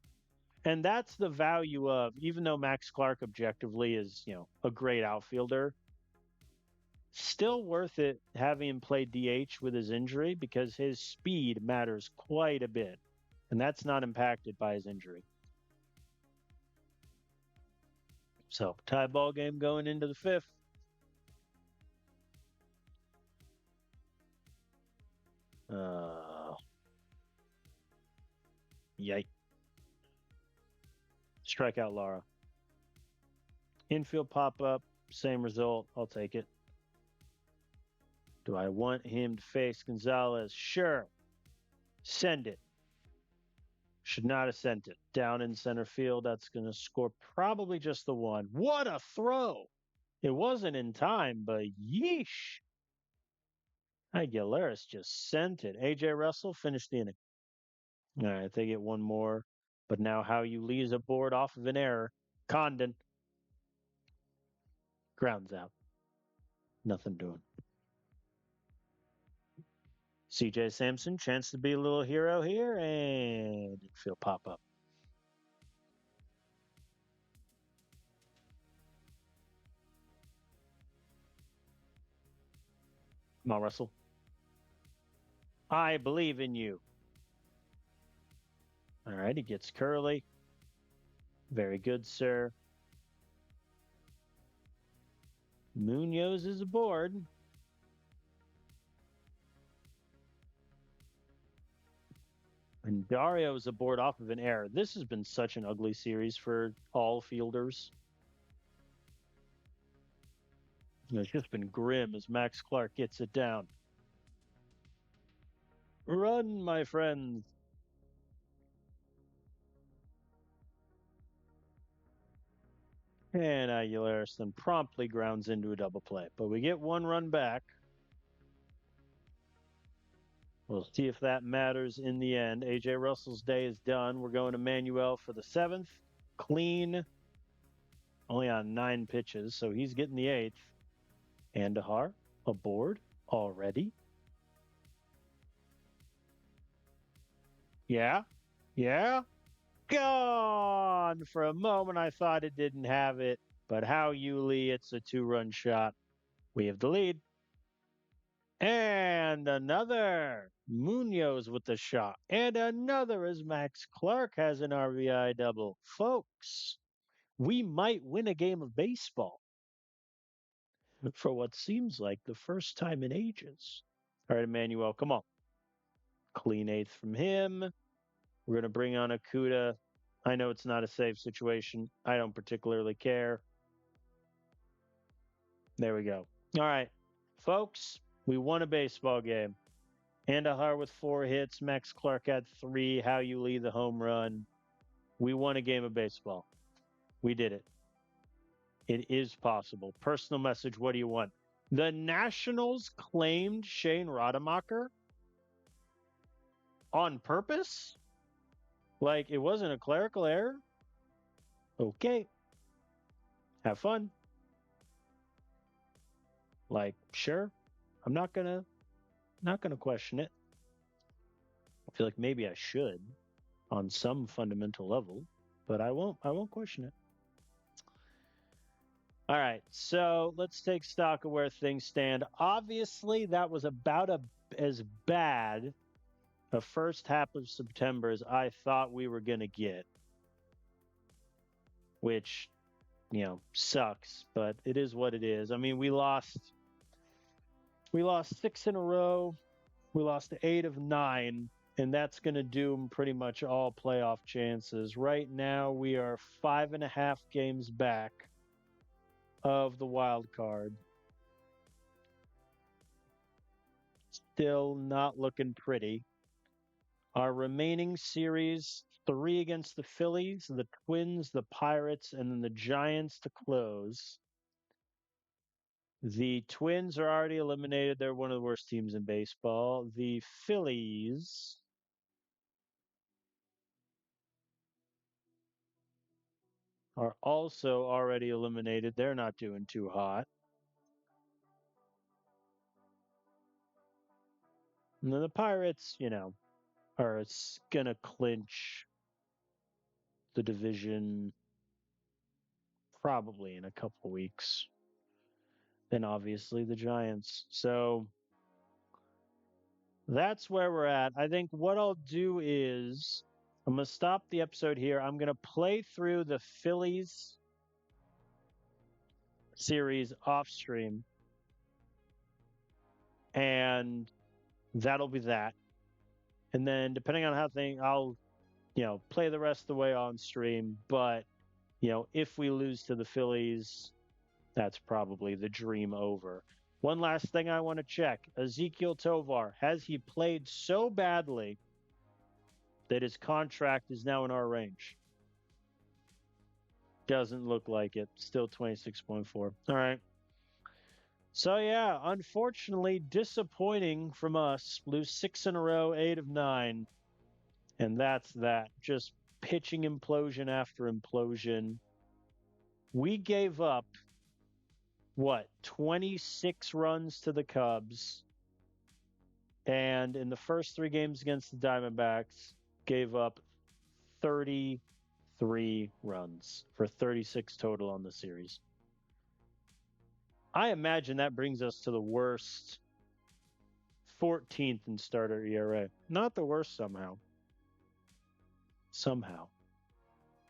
And that's the value of, even though Max Clark objectively is, a great outfielder, still worth it having him play DH with his injury because his speed matters quite a bit. And that's not impacted by his injury. So, tie ball game going into the 5th. Yikes. Strike out Lara. Infield pop up, same result. I'll take it. Do I want him to face Gonzalez? Sure. Send it. Should not have sent it. Down in center field. That's going to score probably just the one. What a throw! It wasn't in time, but yeesh. Aguilaris just sent it. AJ Russell finished the inning. All right, they get one more. But now how you leave a board off of an error. Condon. Grounds out. Nothing doing. CJ Sampson, chance to be a little hero here, and feel pop up. Come on, Russell. I believe in you. All right, he gets Curly. Very good, sir. Munoz is aboard. And Dario is aboard off of an error. This has been such an ugly series for all fielders. It's just been grim as Max Clark gets it down. Run, my friends. And Aguilares then promptly grounds into a double play. But we get one run back. We'll see if that matters in the end. A.J. Russell's day is done. We're going to Manuel for the 7th. Clean. Only on 9 pitches, so he's getting the 8th. Andahar aboard already. Yeah. Gone! For a moment, I thought it didn't have it. But how Yuli, it's a 2-run shot. We have the lead. And another. Munoz with the shot. And another as Max Clark has an RBI double. Folks, we might win a game of baseball for what seems like the first time in ages. All right, Emmanuel, come on. Clean 8th from him. We're going to bring on Akuda. I know it's not a safe situation. I don't particularly care. There we go. All right, folks, we won a baseball game. Andahar with 4 hits. Max Clark had 3. How you lead the home run. We won a game of baseball. We did it. It is possible. Personal message, what do you want? The Nationals claimed Shane Rademacher on purpose? Like it wasn't a clerical error? Okay. Have fun. Like, sure. I'm not gonna question it. I feel like maybe I should on some fundamental level, but I won't question it. All right, so let's take stock of where things stand. Obviously, that was about as bad a first half of September as I thought we were going to get, which, sucks, but it is what it is. I mean, we lost 6 in a row. We lost 8 of 9, and that's going to doom pretty much all playoff chances. Right now, we are 5.5 games back of the wild card. Still not looking pretty. Our remaining series, 3 against the Phillies, the Twins, the Pirates, and then the Giants to close. The Twins are already eliminated. They're one of the worst teams in baseball. The Phillies are also already eliminated. They're not doing too hot. And then the Pirates, are going to clinch the division probably in a couple of weeks. Then obviously the Giants. So that's where we're at. I think what I'll do is I'm going to stop the episode here. I'm going to play through the Phillies series off stream. And that'll be that. And then depending on how I'll, play the rest of the way on stream. But, if we lose to the Phillies, that's probably the dream over. One last thing I want to check. Ezequiel Tovar, has he played so badly that his contract is now in our range? Doesn't look like it. Still 26.4. All right. So, yeah, unfortunately, disappointing from us. Lose 6 in a row, 8 of 9. And that's that. Just pitching implosion after implosion. We gave up, what, 26 runs to the Cubs. And in the first 3 games against the Diamondbacks, gave up 33 runs for 36 total on the series. I imagine that brings us to the worst 14th in starter ERA. Not the worst somehow. Somehow.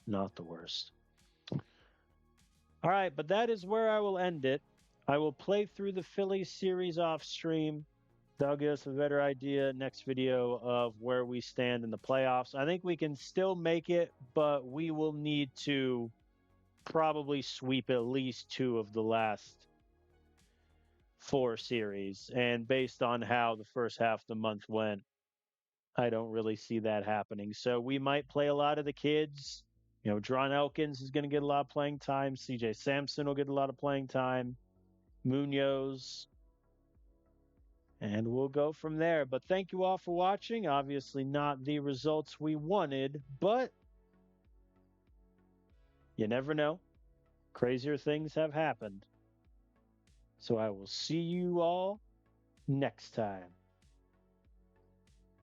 Not the worst. All right, but that is where I will end it. I will play through the Phillies series off stream. That'll give us a better idea next video of where we stand in the playoffs. I think we can still make it, but we will need to probably sweep at least 2 of the last 4 series. And based on how the first half of the month went, I don't really see that happening. So we might play a lot of the kids. You know, Dron Elkins is going to get a lot of playing time. CJ Sampson will get a lot of playing time. Munoz. And we'll go from there. But thank you all for watching. Obviously not the results we wanted, but you never know. Crazier things have happened. So I will see you all next time.